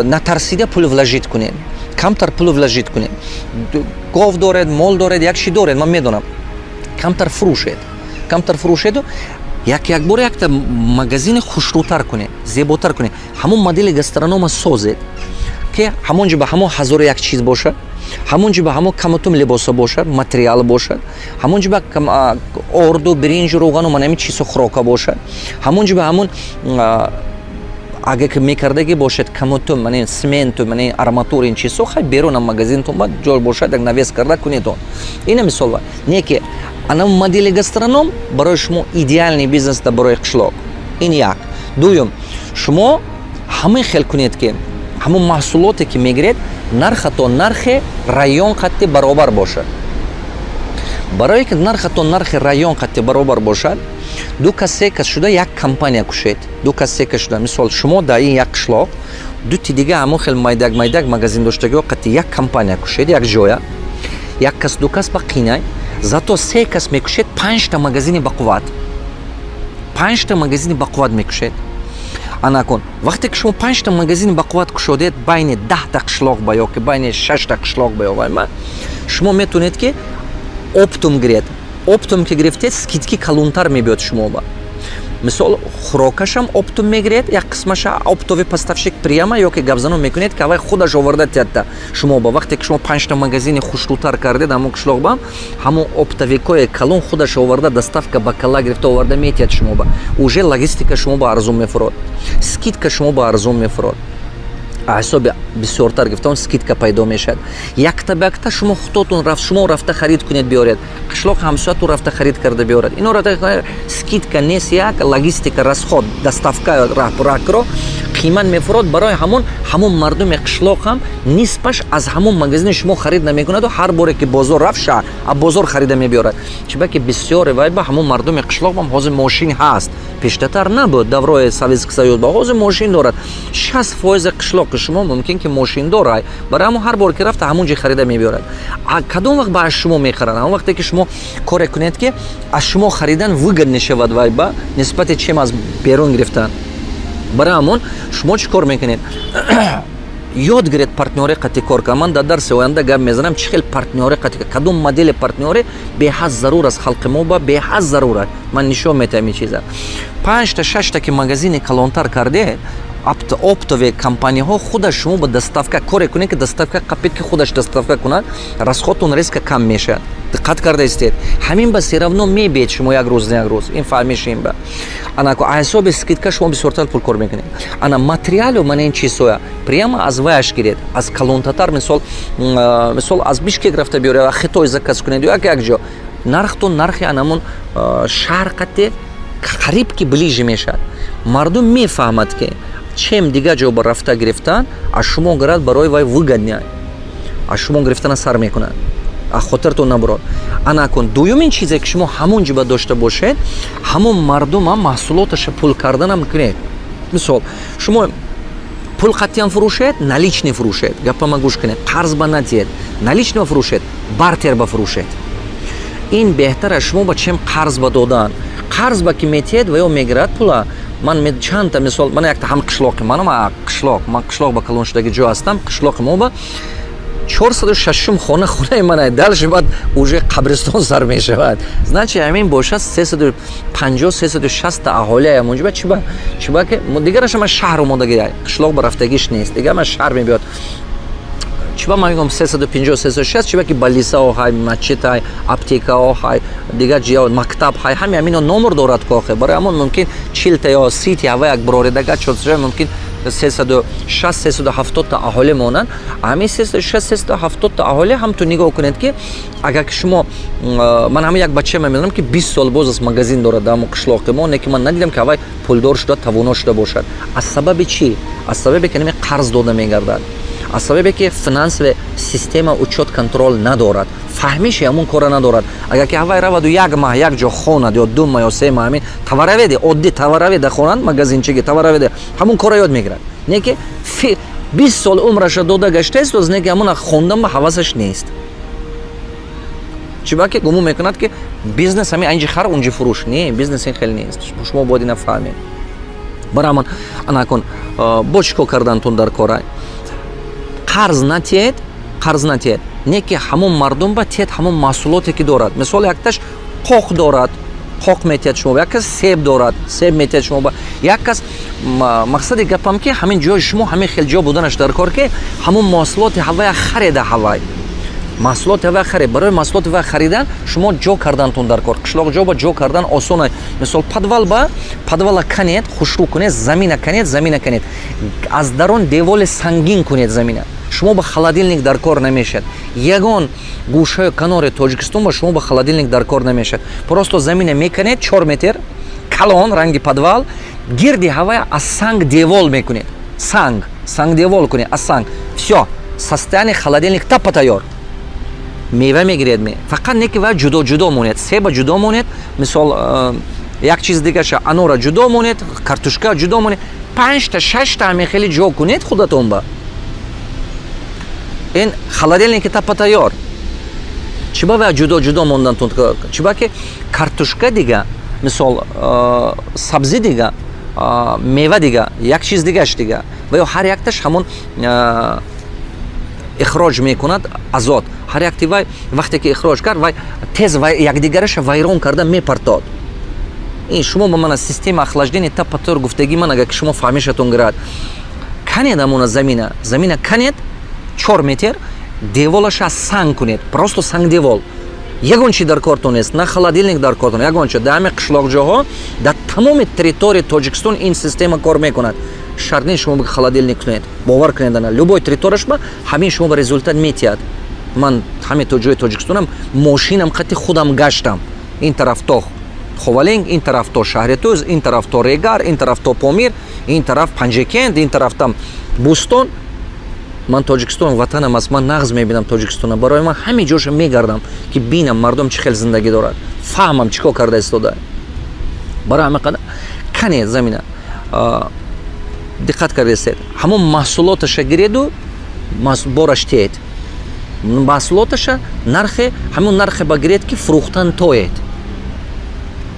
натарсида пул вложит кунед камтар пул вложит кунед гов доред мол доред як ши доред ман медонам камтар фурӯшеду як бор якта магазини хушрӯтар кунед зеботар кунед ҳамон модели гастронома созед ки ҳамон ҷо ба ҳамон ҳазору як чиз бошад ҳамон ҷо ба ҳамон камутум либоса бошад материал бошад ҳамон ҷо ба орду биринҷу рӯғану манами чизу хӯрока бошад ҳамон ҷо ба ҳамон агар ки мекардаги бошад камутум мани сменту мани арматура ин чизо хай берун магазинтон ба ҷо бошад як навес карда кунедон ина мисол ва не ки ана модели гастроном барои шумо идеальный бизнеста барои қишлоқ ин як дуюм шумо ҳамин хел кунед ки ҳамон маҳсулоте ки мегиред нархато нархи район қатти баробар бошад барое ки нархато нархи район қатти баробар бошад ду касе ка шуда як компания кушед ду касе ка шуда мисол шумо дар ин як қишлоқ дути дига ҳамон хел майдак магазин доштагиҳо қатти як компания кушед як ҷоя як кас ду кас ба қинай зато се кас мекушед 5 магазини бақувват 5 магазини бақувват мекушед ана кун вақте ки шумо 5 магазини бақувват кушодед байни 10 қишлоқ ба ёки байни 6 қишлоқ ба ёвайма шумо метавонед ки оптум гиред оптум ки гирифтед скидки калонтар мебиёд шумо ба мисол хӯрокашам оптум мегиред як қисмаша оптови поставщик прияма ёки гапзанон мекунед ки авай худаш оварда тиядда шумо ба вақте ки шумо 5 магазини хушрӯтар кардед ҳамон қишлоқ ба ҳамон оптовикои калон худаш оварда доставка ба кала гирифта оварда метиҳад шумо ба уже логистика шумо ба арзон мефурод скидка шумо ба арзон мефурод ҳисоби бисёртар гифтам скидка пайдо мешавад якта ба якта шумо худотун шумо рафта харид кунед биёред қишлоқ ҳамсоятун рафта харид карда биёрад ино рафта скидка нест як логистика расход доставка ракро қимат мефурод барои ҳамон мардуми қишлоқ ҳам нисбаш аз ҳамон магазини шумо харид намекунаду ҳар боре ки бозор рафт шаҳр аз бозор харида мебиёрад чиба ки бисёре вай ба ҳамон мардуми қишлоқ ҳам ҳозир мошин ҳаст пештартар набуд даврои Советский Союз ба ҳозир мошин дорад 60% қишлоқи шумо мумкин ки мошин дорад барои ҳамон ҳар бор ки рафта ҳамон ҷо харида мебиёрад кадом вақт ба аз шумо мехарад ҳамон вақте ки шумо коре кунед ки аз шумо харидан выгод мешавад вай ба нисбати чем аз берун гирифтан барои ҳамон шумо чӣ кор мекунед ёд гиред партнёре қати кор кар ман дар дарси оянда гап мезанам чӣ хел партнёре қати кадом модели партнёре беҳад зарур аст халқи мо ба беҳад зарур аст ман нишон метаҳам ин чиза 5-6 ки магазини калонтар карде оптове компанияҳо худаш шумо ба доставка коре кунед ки доставка қапед ки худаш доставка кунад расходтон резко кам мешавад диққат карда истед ҳамин ба се равно мебиед шумо як рӯз ин фаҳмишин ба ана ко ҳисоби скидка шумо бисёртар пул кор мекунед ана материалу мана ин чизоя прямо аз ваяш гиред аз калонтатар мисол аз бишкек рафта биёред хитой заказ кунед як ҷо нархтон нархи анамон шарқате қариб ки ближе мешавад мардум мефаҳмад ки чем дига ҷо ба рафта гирифтан аз шумо гирад барои вай выгодня аз шумо гирифтана сар мекунад аз хотиртон набурод ана кун дуюмин чизе ки шумо ҳамон ҷиба дошта бошед ҳамон мардума маҳсулоташа пул карданам кунед мисол шумо пул қаттиам фурӯшед наличный фурӯшед гапама гӯш кунед қарз ба надиҳед наличный фурӯшед бартер ба фурӯшед ин беҳтар аст шумо ба чем қарз ба додан қарз ба ки метиҳед ва ё мегирад пула ман чандта мисол ман якта ҳам қишлоқи ман қишлоқ ба калоншудаги ҷо ҳастам қишлоқи мо ба 406 хонаи ман далши баъд уже қабристон сар мешавад значи ҳамин бошад 350-360 аҳолия ҳамонҷо чиба ки дигараш ҳама шаҳр омодагӣ қишлоқ ба рафтагиш нест дигар ҳама шаҳр мебиёд чиба ман мегӯям 350 360 чиба ки ба лисао ҳай масҷид ҳай аптекао ҳай дигар ҷиҳо мактаб ҳай ҳами ҳамино номер дорад кохе барои ҳамон мумкин 40 я 30 ҳава як бироредага чотша мумкин 360-370 та аҳолӣ монанд. Ҳамин 360-370 та аҳолӣ ҳамтун нигоҳ кунед ки агар ки шумо ман ҳамин як бачаам мебинам ки 20 сол боз аст магазин дорад дар ҳамон қишлоқи мо, не ки ман надидам ки ҳавай пулдор шуда тавоно шуда бошад. аз сабаби чӣ? аз сабабе ки нами қарз дода мегардад, аз сабабе ки финансовая система учет контрол надорад, фаҳмиши ҳамон кора надорад. агар ки ҳавай раваду як маҳ як ҷо хонад ё 2 маҳ ё 3 маҳ ҳамин тавараведе оддӣ тавараведа хонанд магазинчиги тавараведе ҳамон кора ёд мегирад, не ки 20 сол умраша дода гаштааст оз не ки ҳамона хондан ба ҳавасаш нест. чиба ки гумон мекунад ки бизнес ҳамин инҷи хар унҷи фурӯш. Не, бизнес ин хеле нест, шумо бояд ина фаҳмед. барои ҳамон анакун бо чӣ кор кардантун дар кора қарз натиҳед, қарз натиҳед, не ки ҳамон мардум ба тиҳед ҳамон маҳсулоте ки дорад. мисол якташ қоқ дорад, қоқ метиҳед шумо ба, як кас себ дорад, себ метиҳед шумо ба, як кас мақсади гапам ки ҳамин ҷои шумо ҳамин хел ҷо буданаш дар кор ки ҳамон маҳсулоти ҳавая харида ҳавай маҳсулоти ҳавай харид. барои маҳсулоти ҳавай харидан шумо ҷо кардантун дар кор. қишлоқ ҷо ба ҷо кардан осона. мисол падвал ба падвала канед, хушрӯ кунед, замина канед, замина канед, аз дарон деволи сангин кунед замина. шумо ба холодильник дар кор намешад. ягон гӯшаи канори Тоҷикистон ба шумо ба холодильник дар кор намешад. просто замина меканед 4 метр калон ранги падвал, гирди ҳавая аз санг девол мекунед. санг девол кунед аз санг. всё, состояние холодильник тапа тайёр. мева мегиред ме. фақат не ки ва ҷудо монед. себа ҷудо монед, мисол як чиз дигаша анора ҷудо монед, картошка ҷудо монед. 5 та 6 та ҳамин хели ҷо кунед худатон ба. ин холодильники тапа тайёр. чиба ва ҷудо мондантун? чиба ки картошка дига, мисол сабзи дига, мева дига, як чиз дигаш дига ва ё ҳар якташ ҳамон ихроҷ мекунад азот. ҳар якти вай вақте ки ихроҷ кард вай тез якдигараша вайрон карда мепартод. ин шумо ба мана система охлаждения тапатор гуфтаги ман агар ки шумо фаҳмишатон гирад. канед ҳамона замина канед 4 метр, деволаша санг кунед, просто санг девол. ягон чи дар кортон нест, на холодильник дар кортон, ягон чи. дар ҳамин қишлоқҷоҳо дар тамоми территорияи Тоҷикистон ин система кор мекунад. шарт нест шумо холодильник кунед. бовар кунед ана любой территорияш ба ҳамин шумо ба результат метиҳад. ман ҳамин то ҷои Тоҷикистонам мошинам қати худам гаштам. ин тараф то Ховалинг, ин тараф то Шаҳритӯз, ин тараф то Регар, ин тараф то Помир, ин тараф Панҷакент, ин тараф там Бӯстон. ман Тоҷикистон ватанам аст, ман нағз мебинам Тоҷикистона. барои ман ҳамин ҷоша мегардам ки бинам мардум чӣ хел зиндагӣ дорад, фаҳмам чӣ кор карда истода. барои ҳамин қадар канед замина диққат кардестед, ҳамон маҳсулоташа гиреду бораш тиҳед. маҳсулоташа нархе ҳамон нархе ба гиред ки фурӯхтан тоед.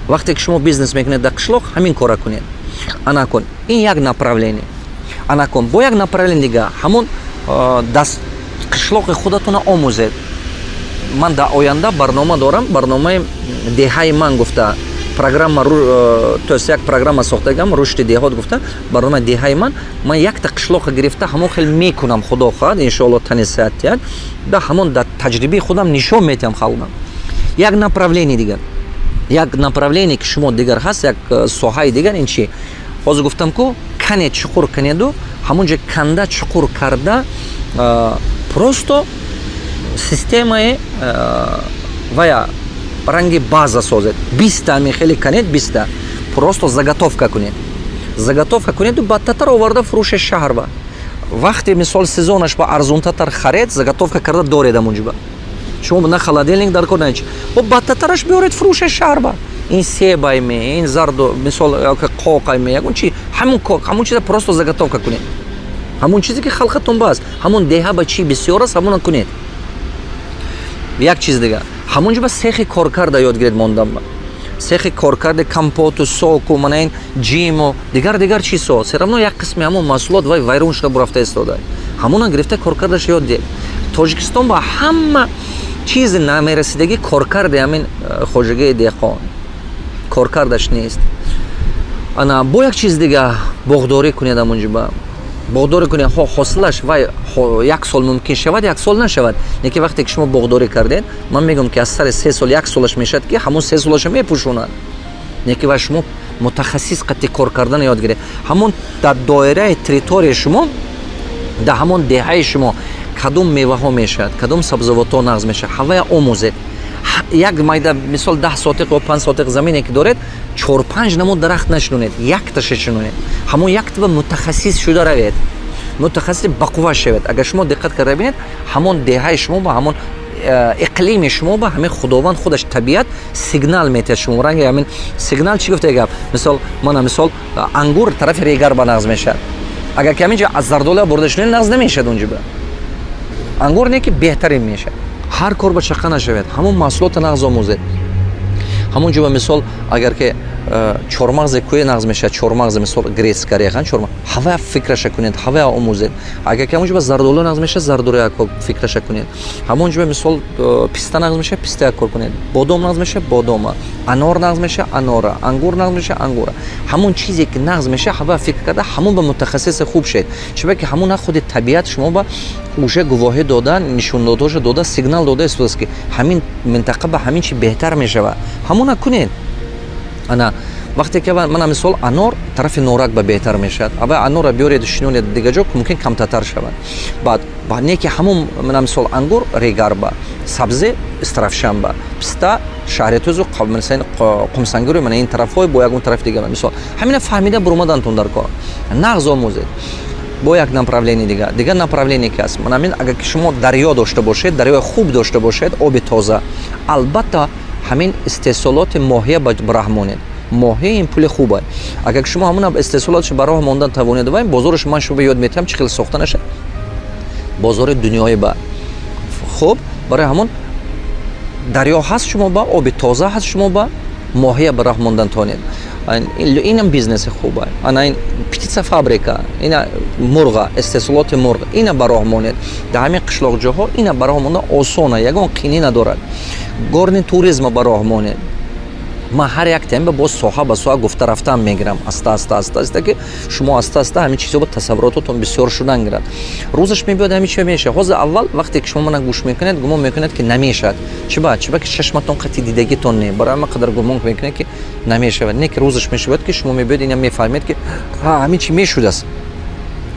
вақте ки шумо бизнес мекунед дар қишлоқ ҳамин кора кунед. ана кун, ин як направление. ана кун бо як направление дига ҳамон даст қишлоқи худатона омӯзед. ман дар оянда барнома дорам, барномаи деҳаи ман гуфта программа, то есть як программа сохтагам рушди деҳот гуфта барномаи деҳаи ман якта қишлоқа гирифта ҳамон хел мекунам. худо хоҳад иншоалло тани сеҳат диҳад да ҳамон дар таҷрибаи худам нишон метиҳам халқам. як направление дигар, як направление ки шумо дигар ҳаст, як соҳаи дигар ин чи ҳозир гуфтам ку канед чуқур канеду ҳамон ҷо канда чуқур карда просто системаи вая ранги база созед. 20 ҳамин хели канед, 20 просто заготовка кунеду ба татар оварда фурӯши шаҳр ба. вақте мисол сезонаш ба арзонтатар харед, заготовка карда доред ҳамон ҷо. шумо на холодильник дар кор нач. ба татараш биёред фурӯши шаҳр ба. ин себай ме, ин зарду, мисол қоқай ме, ягон чи ҳамон чиза просто заготовка кунед. ҳамон чизе ки халқатон баст, ҳамон деҳа ба чи бисёр аст, ҳамона кунед. як чиз дига, ҳамон ҷо ба сехи коркарда ёд гиред мондан ба. сехи коркарда компоту, соку, мана ин ҷиму, дигар чизо. все равно як қисми ҳамон маҳсулот вай вайрон шуда бурафта истода. ҳамона гирифта коркардаш ёд диҳед. Тоҷикистон ба ҳама чизи намерасидаги коркарда ҳамин хоҷагии деҳқон. коркардаш нест. ана бо як чиз дига боғдорӣ кунед ҳамон ҷо ба. боғдорӣ кунед, ҳосилаш вай 1 сол мумкин шавад, 1 сол нашавад. Неки вақте ки шумо боғдорӣ кардед, ман мегӯям ки аз сари 3 сол 1 солаш мешавад ки ҳамон 3 солаша мепӯшонад. Неки вай шумо мутахассис қати кор кардан ёд гиред. Ҳамон дар доираи территорияи шумо, дар ҳамон деҳаи шумо кадом меваҳо мешавад, кадом сабзавотҳо нағз мешавад, ҳавая омӯзед. Як майда мисол 10 сотиқ ё 5 сотиқ замине ки доред, 4-5 намо дарахт нашинонед, якташа шинонед. ҳамон яктаба мутахассис шуда равед, мутахассис бақувва шавед. Агар шумо диққат карда бинед, ҳамон деҳаи шумо ба ҳамон иқлими шумо ба ҳамин худованд худаш табиат сигнал метиҳад шумо ранги ҳамин сигнал чӣ гуфта гап мисол мана мисол ангур тарафи регар ба нағз мешавад. Агар ки ҳамин ҷо аз зардола бурда шинед нағз намешавад онҷо ба ангур не ки беҳтарин мешавад. ҳар кор ба чақа нашавед, ҳамон маҳсулота нағз омӯзед. ҳамон ҷо ба мисол агар ки чормағзе кӯе нағз мешавад, чормағзе мисол грецка рехан чормағз ҳавая фикраша кунед, ҳавая омӯзед. Агар ки ҳамон ҷо ба зардоло нағз мешавад, зардоло як фикраша кунед. ҳамон ҷо ба мисол писта нағз мешавад, писта як кор кунед. Бодом нағз мешавад, бодома. Анор нағз мешавад, анора. Ангур нағз мешавад, ангура. ҳамон чизе ки нағз мешавад, ҳавая фикр карда, ҳамон ба мутахассиси хуб шед. чиба ки ҳамон ак худи табиат шумо ба уже гувоҳӣ дода, нишондодоша дода, сигнал дода истодааст ки ҳамин минтақа ба ҳамин чи беҳтар мешавад. ҳамона кунед. ана вақте ки мана мисол анор тарафи норак ба беҳтар мешавад. Аввал анора биёред шинонед дига ҷо мумкин камтартар шавад. Баъд не ки ҳамон мана мисол ангур регарба, сабзе истарафшанба, писта шаҳретӯзу қумсангури мана ин тарафҳои бо ягон тарафи дига мисол ҳамина фаҳмида буромадантон дар кор. Нағз омӯзед. Бо як направление дига направление ки аст. Мана агар ки шумо дарё дошта бошед, дарёи хуб дошта бошед, оби тоза, албатта ҳамин истеҳсолоти моҳия ба раҳ монед. Моҳия ин пули хуб аст. Агар ки шумо ҳамон истеҳсолотш ба роҳ мондан тавонед вай бозориш ман шумо ёд метиҳам чӣ хел сохта наша. Бозори дунёи ба. Хуб, барои ҳамон дарё ҳаст шумо ба, оби тоза ҳаст шумо ба, моҳия ба раҳ мондан тавонед. Инам бизнеси хуб аст. Ана ин птица фабрика, ина мурға, истеҳсолоти мурғ, ина ба роҳ монед. Дар ҳамин қишлоқҷоҳо ина ба роҳ мондан осона, ягон қинӣ надорад. Горни туризма ба роҳ монед. Ман ҳар як тайм бо соҳа ба соҳа гуфта рафтан мегирам аста ки шумо аста ҳамин чизо ба тасаввурототон бисёр шудан гирад. Рӯзаш мебиёд ҳамин чизо мешавад. ҳозир аввал вақте ки шумо мана гӯш мекунед гумон мекунед ки намешавад. Чиба ки чашматон қати дидагитон не. Барои ҳама қадар гумон мекунед ки намешавад. Не ки рӯзаш мешавад ки шумо мебиёд ина мефаҳмед ки ҳамин чи мешудааст.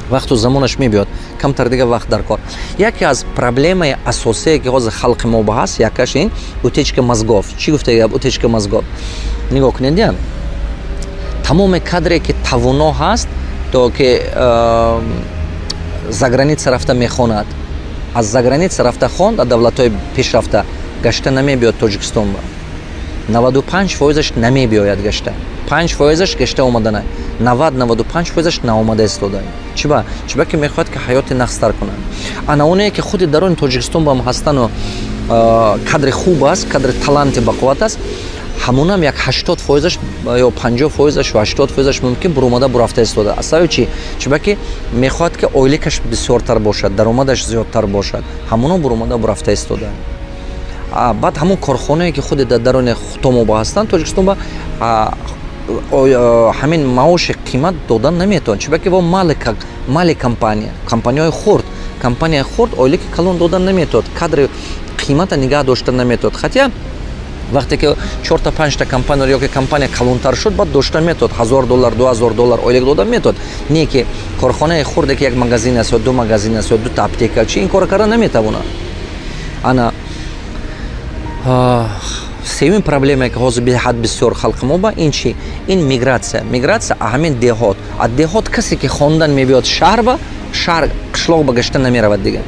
вақту замонаш мебиёд, камтар дига вақт дар кор. Яке аз проблемаи асосие ки ҳозир халқи мо ба ҳаст, якаш ин утечка мозгов. Чӣ гуфта гап утечка мозгов? Нигоҳ кунед, я тамоми кадре ки тавоно ҳаст, то ки заграница рафта мехонад. Аз заграница рафта хонд, аз давлатҳои пешрафта гашта намебиёд Тоҷикистон ба. 95% намебиёяд гашта. 5% гашта омаданай. 90-95% наомада истодай. Чиба ки мехоҳад ки ҳаёти нақстар кунад. Ана оне ки худи дарони Тоҷикистон ба ҳам ҳастану кадри хуб аст, кадри таланти бақувват аст, ҳамонам як 80% ё 50% ё 80% мумкин буромада бурафта истода. Аз сабаби чӣ? Чиба ки мехоҳад ки оиликаш бисёртар бошад, даромадаш зиёдтар бошад. Ҳамоно буромада бурафта истода. Баъд ҳамон корхонаое ки худи дар дарони хутомо ба ҳастанд, Тоҷикистон ба ҳамин маоши қимат додан наметавонад. Чиба ки во мали компанияҳои хурд, компанияи хурд оилики калон додан наметавонад, кадри қимата нигаҳ дошта наметавонад. Хатя вақте ки 4-5 компания ё ки компания калонтар шуд, баъд дошта метавонад $1000, $2000 оилик додан метавонад. Не ки корхонаи хурде ки як магазин аст ё ду магазин аст ё дута аптека чи ин кора карда наметавонад. Ана севимин проблемае ки ҳозир беҳад бисёр халқи мо ба ин чи? Ин мигратсия. Мигратсия ҳамин деҳот. Аз деҳот касе ки хондан мебиёд шаҳр ба, шаҳр қишлоқ ба гашта намеравад дига.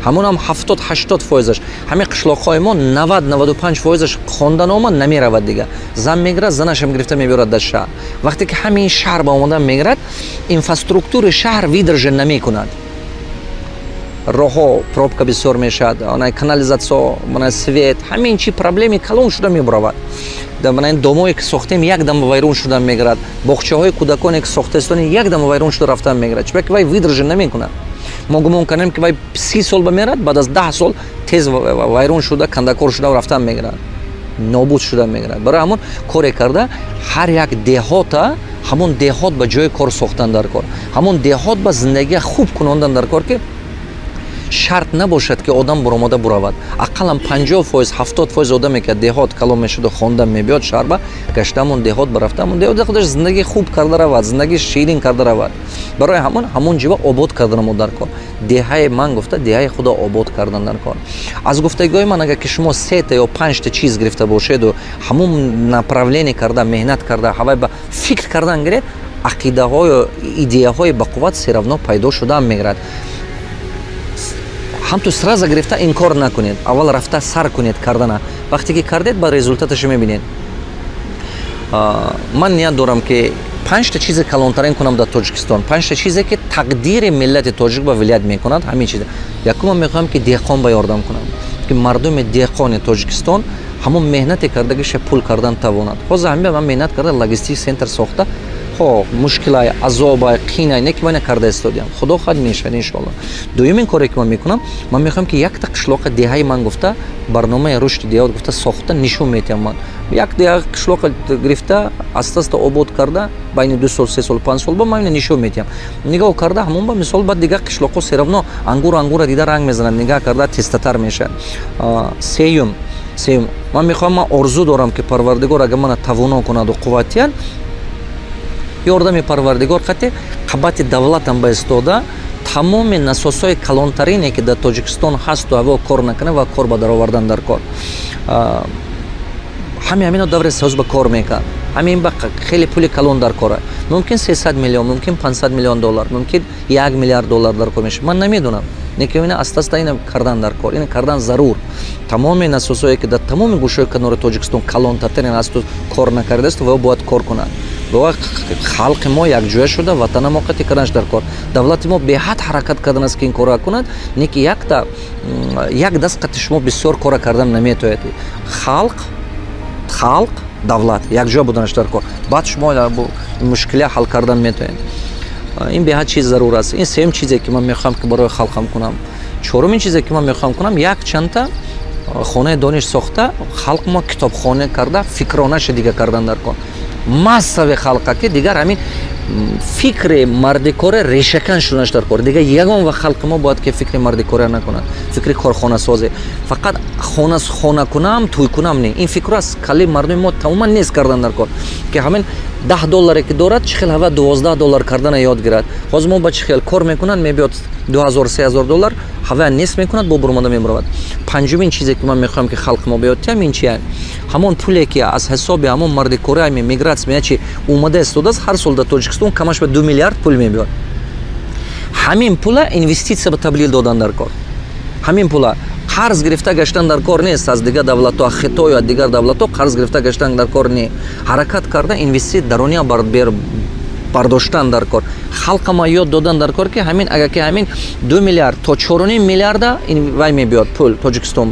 ҳамонам 70-80%. ҳамин қишлоқҳои мо 90-95% хондан омад намеравад дига. Зан мегирад, занашам гирифта мебиёрад дар шаҳр. Вақте ки ҳамин шаҳр ба омадан мегирад, инфраструктураи шаҳр видржа намекунад. роҳҳо пробка бисёр мешавад, канализатсия, свет, ҳамин чи проблеми калон шуда мебаравад. Домое ки сохтем якдам вайрон шуда мегирад, боғчаҳои кӯдаконе ки сохтаистони якдам вайрон шуда рафта мегирад. Чиба ки вай видржа намекунад. Мо гумон канем ки вай 30 сол ба мерад, баъд аз 10 сол тез вайрон шуда, кандакор шуда рафта мегирад. нобуд шуда мегирад. Барои ҳамон коре карда ҳар як деҳота ҳамон деҳот ба ҷои кор сохтан дар кор, ҳамон деҳот ба зиндагия хуб кунондан дар кор ки шарт набошад ки одам буромада буравад. Ақаллан 50%, 70% одаме ки деҳот калом мешуду хонда мебиёд шаҳрба, гашта ҳамон деҳот барафта, ҳамон деҳот худаш зиндагӣ хуб карда равад, зиндагӣ ширин карда равад. Барои ҳамон ҷиба обод кардан мо дар кор. Деҳаи ман гуфта, деҳаи худо обод кардан дар кор. Аз гуфтагои ман агар ки шумо 3 ё 5 чиз гирифта бошеду, ҳамон направление карда, меҳнат карда, ҳавай ба фикр кардан гиред, ақидаҳо ё идеяҳои бақувват се равно пайдо шудан мегирад. ҳамту сразу гирифта инкор накунед, аввал рафта сар кунед кардана. Вақте ки кардед, ба результаташо мебинед. Ман ният дорам ки 5 чизе калонтарин кунам дар Тоҷикистон, 5 чизе ки тақдири миллати тоҷик ба вилоят мекунад, ҳамин чизе. Якумам мехоҳам ки деҳқон ба ёрдам кунам, ки мардуми деҳқони Тоҷикистон ҳамон меҳнате кардагиша пул кардан тавонад. ҳозир ҳамин ман меҳнат карда логистик центр сохта, мушкилай, азобай, қинай не ки ман карда истодиам. Худо хоҳад мешавад иншоалло. Дуюмин коре ки ман мекунам, ман мехоҳам ки якта қишлоқа деҳаи ман гуфта, барномаи рушди деҳот гуфта сохта нишон метиҳам ман. Як деҳа қишлоқа гирифта, аста-аста обод карда, байни 2 сол, 3 сол, 5 сол ба ман нишон метиҳам. Нигоҳ карда ҳамон ба мисол ба дигар қишлоқо се равно ангура дида ранг мезанад, нигоҳ карда тестатар мешавад. Сеюм ман мехоҳам, ман орзу дорам ки Парвардигор агар мана тавоно кунаду қувватиян, ёрдами Парвардигор қате қабати давлатам ба истода тамоми насосҳои калонтарине ки дар Тоҷикистон ҳасту аво кор накунад ва кор ба даровардан дар кор. ҳамино давре саҳоз ба кор мекард. ҳамин ба хеле пули калон дар кора. Мумкин 300 миллион, мумкин 500 миллион доллар, мумкин 1 миллиард доллар дар кор мешавад. Ман намедонам. Неки ина аста-аста ина кардан дар кор. Ина кардан зарур. Тамоми насосҳое ки дар тамоми гӯшаҳои канори Тоҷикистон калонтарин ҳасту кор накардааст ва бояд кор кунад. халқи мо якҷоя шуда ватана мо қати карданаш дар кор. Давлати мо беҳад ҳаракат карданааст ки ин кора кунад, не ки як даст қати шумо бисёр кора кардан наметояд. халқ давлат якҷоя буданаш дар кор, баъд шумо мушкилия ҳал кардан метояд. ин беҳад чиз зарур аст. Ин сеюм чизе ки ман мехоҳам ки барои халқам кунам. Чорумин чизе ки ман мехоҳам кунам, як чанда хонаи дониш сохта, халқ мо китобхона карда, фикронаша дига кардан дар кор. Массави халқа ки дигар ҳамин фикри мардикоре решакан шунаш дар кор. Дигар ягон ва халқи мо бояд ки фикри мардикоре накунад, фикри корхонасозе. Фақат хона кунам, туй кунам не. Ин фикро аз кали мардуми мо тамоман нест кардан дар кор. Ки ҳамин 10 долларе ки дорад, чихел ҳава 12 доллар кардана ёд гирад. Ҳозир мо ба чихел кор мекунад, мебиёд 2000-3000 доллар, ҳава нест мекунад, бо бурмада мебаравад. Панҷумин чизе ки ман мехоҳам ки халқи мо биётиям ин чия? Ҳамон пуле ки аз ҳисоби ҳамон мардикори мигратсия чи омада истодааст, ҳар сол дар Тоҷикистон камаш ба 2 миллиард пул мебиёд. Ҳамин пула инвеститсия ба таблил додан дар кор. Ҳамин пула қарз гирифта гаштан дар кор нест, аз дигар давлатҳо, Хитой ё дигар давлатҳо қарз гирифта гаштан дар кор не. Ҳаракат карда инвестиция дарония бардоштан дар кор. Халқа ма ёд додан дар кор ки ҳамин агар ки ҳамин 2 миллиард то 4,5 миллиарда вай мебиёд пул Тоҷикистон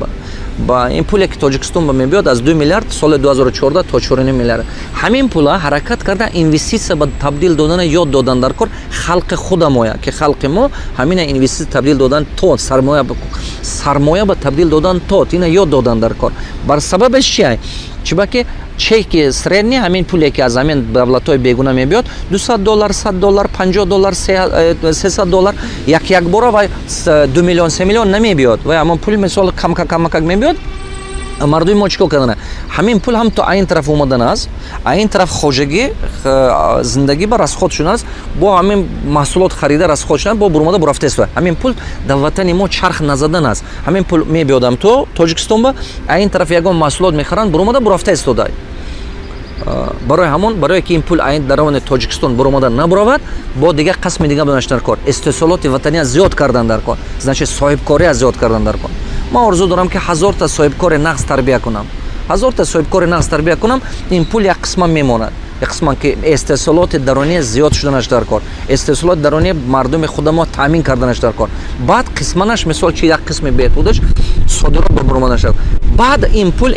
ба ин пуле ки Тоҷикистон ба мебиёд аз 2 миллиард соли 2014 то 4,5 миллиард. Ҳамин пула ҳаракат карда инвестиция ба табдил додана ёд додан дар кор халқи худамоя ки халқи мо ҳамина инвестиция табдил додан то сармоя ба табдил додан то ина ёд додан дар кор. Бар сабабаш чия? Чибаки чеки средни ҳамин пуле ки аз ҳамин давлатҳои бегуна мебиёд 200 доллар, 100 доллар, 50 доллар, 300 доллар як бора ва 2 миллион, 3 миллион намебиёд. Ва ҳамон пул мисол камакак мебиёд. Мардуми мо чикор кардана? Ҳамин пул ҳам то аин тараф омадан аст, аин тараф хоҷагӣ зиндагӣ ба расход шудааст, бо ҳамин маҳсулот харида расход шудан, бо бурмада бурафта истода. Ҳамин пул дар ватани мо чарх назадан аст. Ҳамин пул мебиёдам то Тоҷикистон ба аин тараф ягон маҳсулот мехаранд, бурмада бурафта истода. Барои ҳамон, барое ки ин пул аин даромади Тоҷикистон бурмада набуравад, бо дигар қасми дигар буданаш дар кор. Истеҳсолоти ватания зиёд кардан дар кор. Значит соҳибкория зиёд кардан дар кор. Ман орзу дорам ки 1000 та соҳибкори нағз тарбия кунам. 1000 та соҳибкори нағз тарбия кунам, ин пул як қисман мемонад. Як қисман ки истеҳсолоти дарония зиёд шуданаш дар кор. Истеҳсолоти дарония мардуми худамо таъмин карданаш дар кор. Баъд қисманаш мисол чи як қисми беҳудаш содирот ба бурмада шавад. Баъд ин пул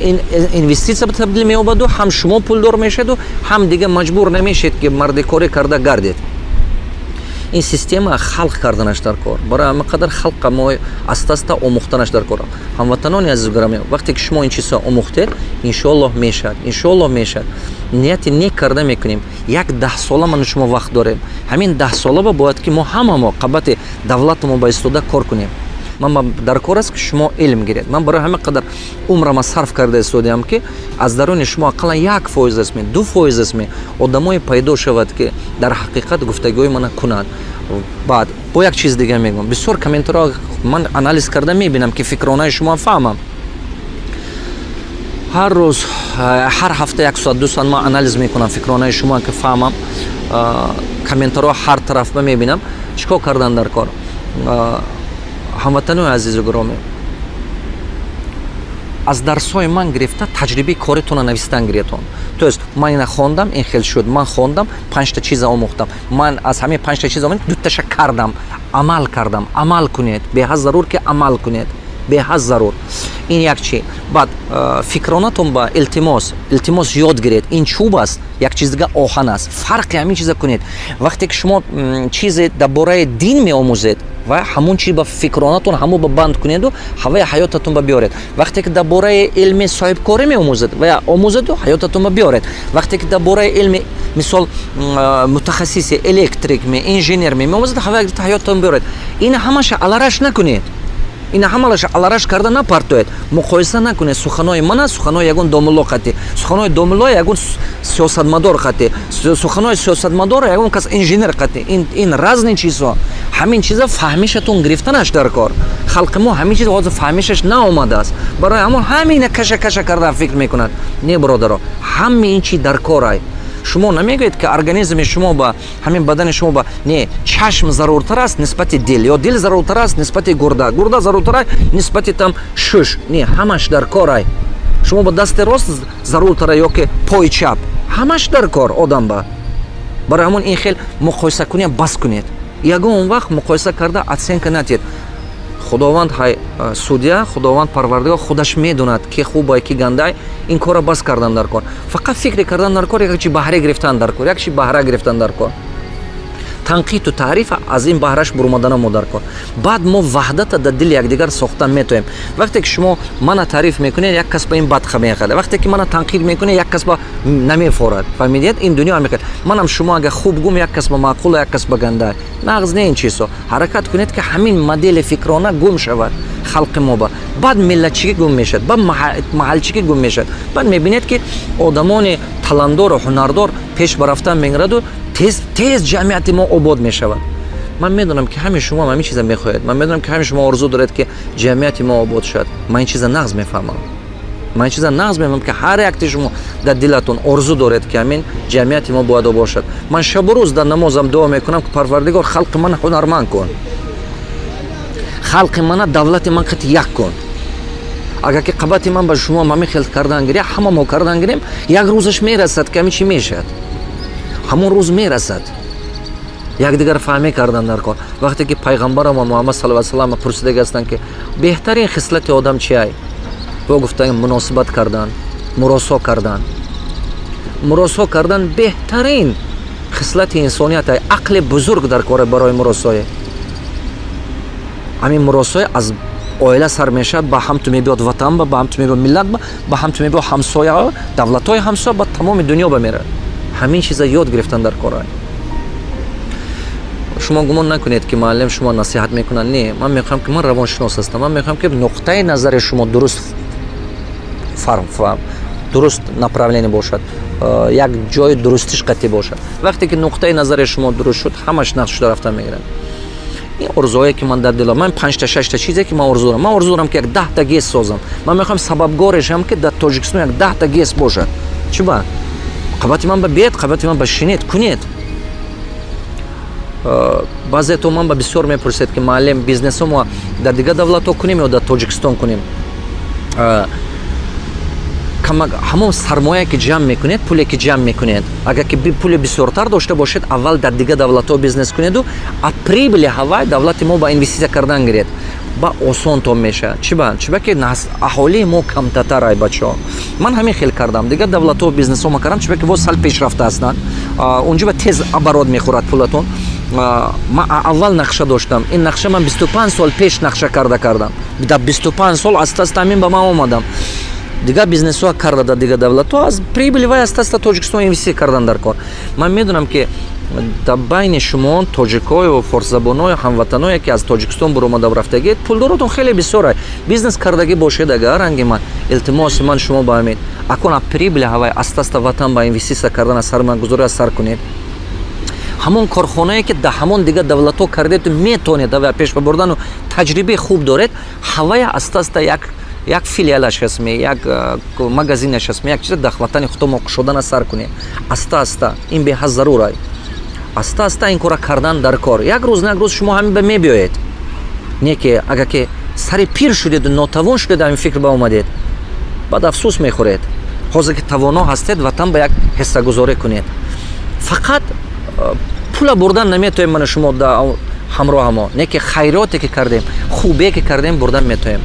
инвестиция ба табдил меёбаду, ҳам шумо пулдор мешаведу, ҳам дига маҷбур намешед ки мардикорӣ карда гардед. ин система халқ карданаш дар кор. Барои ҳама қадар халқqa мо аста-аста омӯхтанаш дар кор. Ҳамватанони азизу гиромӣ, вақте ки шумо ин чизҳо омӯхтед, иншоаллоҳ мешавад, иншоаллоҳ мешавад. Нияти нек карда мекунем. Як 10 сола ман шумо вақт дорем. Ҳамин 10 сола бояд ки мо ҳамамо қабати давлатамо ба истода кор кунем. Ман дар кор аст ки шумо илм гиред. Ман барои ҳама қадар умрама сарф карда истодам ки аз даруни шумо ақаллан 1% асме, 2% асме одамое пайдо шавад ки дар ҳақиқат гуфтагӯи мана кунанд. Баъд бо як чиз дига мегӯям. Бисёр комментарҳо ман анализ карда мебинам ки фикронаи шумо фаҳмам. ҳар рӯз, ҳар ҳафта 1 соат 2 соат ман анализ мекунам фикронаи шумо ки фаҳмам. Комментарҳо ҳар тараф мебинам. Чикор кардан дар кор? ҳамватанои азизу гиромӣ, аз дарсҳои ман гирифта таҷрибаи коритонро навистан гирифтон. То есть ман ина хондам, ин хел шуд. Ман хондам, 5 та чиза омӯхтам. Ман аз ҳамин 5 та чиза омӯхтам, 2 таша кардам, амал кардам. Амал кунед, беҳад зарур ки амал кунед. Беҳад зарур. Ин як чи. Баъд фикронатон ба илтимос ёд гиред. Ин чӯб аст, як чиз дига оҳан аст. Фарқи ҳамин чиза кунед. Вақте ки шумо чизе дар бораи дин меомӯзед ва ҳамун чи ба фикронатон ҳамун ба банд кунеду ҳаваи ҳаётатон ба биёред. Вақте ки дар бораи илми соҳибкорӣ меомӯзед ва омӯзеду ҳаётатон ба биёред. Вақте ки дар бораи илми мисол мутахассиси электрик инженер меомӯзед ҳаваи ҳаётатон биёред. Ина ҳамаша алараш накунед. Ина ҳамалаша алараш карда напартоед. Муқоиса накунед суханои мана, суханои ягон домулло қати, суханои домулло ягон сиёсатмадор қати, суханои сиёсатмадор ягон кас инженер қати. Ин разни чизҳо. Ҳамин чиза фаҳмишатон гирифтанаш дар кор. Халқи мо ҳамин чиза ҳозир фаҳмишаш наомадааст. Барои ҳамон ҳамина каша карда фикр мекунад. Не бародаро, ҳамин чи дар корай. шумо намегӯед ки организми шумо ба ҳамин бадани шумо ба не чашм заруртар аст нисбати дил, ё дил заруртар аст нисбати гурда, гурда заруртар аст нисбати там шуш. Не, ҳамаш дар корай. Шумо ба дасти рост заруртар ё ки пои чап. Ҳамаш дар кор одам ба. Барои ҳамон ин хел муқоиса кунед, бас кунед. Ягон вақт муқоиса карда оценка натиед. Худованд ҳай судя, худованд парвардигор худаш медонад ки хубай ки гандай, ин кора бас кардан дар кор. Фақат фикри кардан дар кор, як чи баҳра гирифтан дар кор, як чи баҳра гирифтан дар кор. Танқиду таърифа аз ин баҳраш бурмадана мо дар кор. Баъд мо ваҳдата дар дили якдигар сохта метоем. Вақте ки шумо мана таъриф мекунед, як кас ба ин бадха мехалад. Вақте ки мана танқид мекунед, як кас ба намефорад. Фаҳмидед? Ин дунё мехалад. Манам шумо агар хуб гум, як кас ба маъқул, як кас ба гандай. Нағз не ин чизо. Ҳаракат кунед ки ҳамин модели фикрона гум шавад. Халқи мо ба. Баъд миллатчигӣ гум мешавад, баъд маҳалчигӣ гум мешавад. Баъд мебинед ки одамони таландору ҳунардор пеш ба рафтан мегираду тез ҷамъияти мо обод мешавад. Ман медонам ки ҳамин шумо ҳамин чиза мехоҳед. Ман медонам ки ҳамин шумо орзу доред ки ҷамъияти мо обод шавад. Ман ин чиза нағз мефаҳмам. Ман ин чиза нағз мефаҳмам ки ҳар якти шумо дар дилатон орзу доред ки ҳамин ҷамъияти мо бояд бошад. Ман шабу рӯз дар намозам дуо мекунам ки парвардигор халқи мана ҳунарманд кун. халқи мана давлати ман қити як кун. Агар ки қабати ман ба шумо ҳамин хел кардан гирем, ҳама мо кардан гирем, як рӯзаш мерасад ки ҳамин чӣ мешавад. ҳамон рӯз мерасад. Якдигар фаҳмӣ кардан дар кор. Вақте ки пайғамбарамо Муҳаммад саллаллоҳу алайҳи ва саллам пурсида гастанд ки беҳтарин хислати одам чиай? Бо гуфтанд муносибат кардан, муросо кардан. Муросо кардан беҳтарин хислати инсоният ай. Ақли бузург дар кор барои муросое. ҳамин муросое аз оила сар мешавад, ба ҳам ту мебиёд ватан ба ҳам ту мебиёд миллат ба ҳам ту мебиёд ҳамсоя, давлатҳои ҳамсоя ба тамоми дунё ба мерад. ҳамин чиза ёд гирифтан дар кор ай. шумо гумон накунед ки муаллим шумо насиҳат мекунад. Не, ман мехоҳам ки ман равоншинос ҳастам. Ман мехоҳам ки нуқтаи назари шумо дуруст дуруст направление бошад. Як ҷои дурустиш қатъӣ бошад. Вақте ки нуқтаи назари шумо дуруст шуд, ҳамаш нақш шуда рафтан мегирад. ин орзуое ки ман дар дилам, ман 5 6 та чизе ки ман орзу дорам. Ман орзу дорам ки як 10 та гес созам. Ман мехоҳам сабабгоришам ки дар Тоҷикистон як 10 та гес бошад. Чӣ ба? Қабати ман ба биед, қабати ман ба шинед кунед. Баъзето ман ба бисёр мепурсед ки муаллим бизнесо мо дар дига давлатҳо кунем ё дар Тоҷикистон кунем. ҳамон сармояе ки ҷамъ мекунед, пуле ки ҷамъ мекунед, агар ки пули бисёртар дошта бошед, аввал дар дига давлатҳо бизнес кунеду, а прибили ҳавай давлати мо ба инвестисия кардан гиред. Ба осонтон мешавад. Чӣ ба ки аҳолии мо камтартар ай бачаҳо. Ман ҳамин хел кардам. Дига давлатҳо бизнесҳо ма кардам, чӣ ба ки воз сал пешрафта ҳастанд. Унҷо ба тез оборот мехӯрад пулатон. ман аввал нақша доштам. Ин нақша ман 25 сол пеш нақша кардам. Дар 25 сол аста-аста ҳамин ба ман омадам. Дига бизнесҳоя карда дига давлатҳо аз прибили вай аста-аста Тоҷикистон инвестисия кардан дар кор. Ман медонам ки дар байни шумо тоҷикҳо, форсзабонҳо, ҳамватаное ки аз Тоҷикистон буромада рафтагед, пулдоротон хеле бисёрай. Бизнес кардагӣ бошед агар ранги ман, илтимоси ман шумо ба ҳамин акона прибили ҳавай аста-аста ватан ба инвестисия кардан аз сармаягузорӣ аз сар кунед. ҳамон корхонае ки дар ҳамон дига давлатҳо кардед метавонед ҳавай пеш бабурдану таҷрибаи хуб доред, ҳавая аста-аста як филиалаш ҳастме, як магазинаш ҳастме, як чизе дар ватани худтон кушодана сар кунед. Аста-аста ин беҳад зарурай. Аста-аста ин кора кардан дар кор. Як рӯз шумо ҳамин ба мебиёед. Не ки агар ки сари пир шудеду нотавон шудед ҳамин фикр ба омадед, баъд афсӯс мехӯред. ҳозир ки тавоно ҳастед ватан ба як ҳиссагузорӣ кунед. Фақат пула бурдан наметавем мана шумо да ҳамроҳ мо. Не ки хайроте ки кардем, хубие ки кардем бурдан метавем.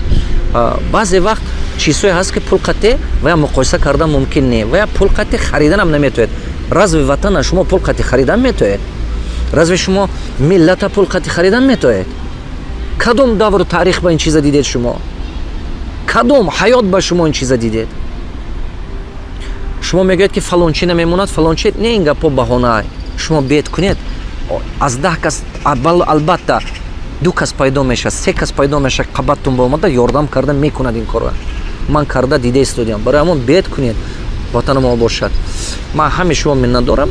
баъзе вақт чизҳое ҳаст ки пулқате ва я муқоиса кардан мумкин не. Ва я пулқате хариданам наметавед. Разве ватана шумо пулқати харидан метавед? Разве шумо миллата пулқати харидан метавед? Кадом давру таърих ба ин чиза дидед шумо? Кадом ҳаёт ба шумо ин чиза дидед? шумо мегӯед ки фалончи намемонад, фалончи не ин гапҳо баҳонаа. шумо бед кунед, аз 10 кас албатта 2 кас пайдо мешад, 3 кас пайдо мешад, қабаттон ба омада ёрдам карда мекунад ин корро. Ман карда дида истодиам. Барои ҳамон бед кунед, ватани мо бошад. Ман ҳами шумо миннат дорам.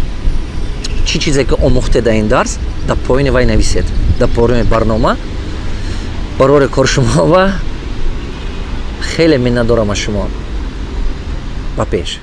Чӣ чизе ки омӯхтед дар ин дарс, дар поёни вай нависед, дар поёни барнома барори кор шумо ва хеле миннат дорам аз шумо. Ба пеш.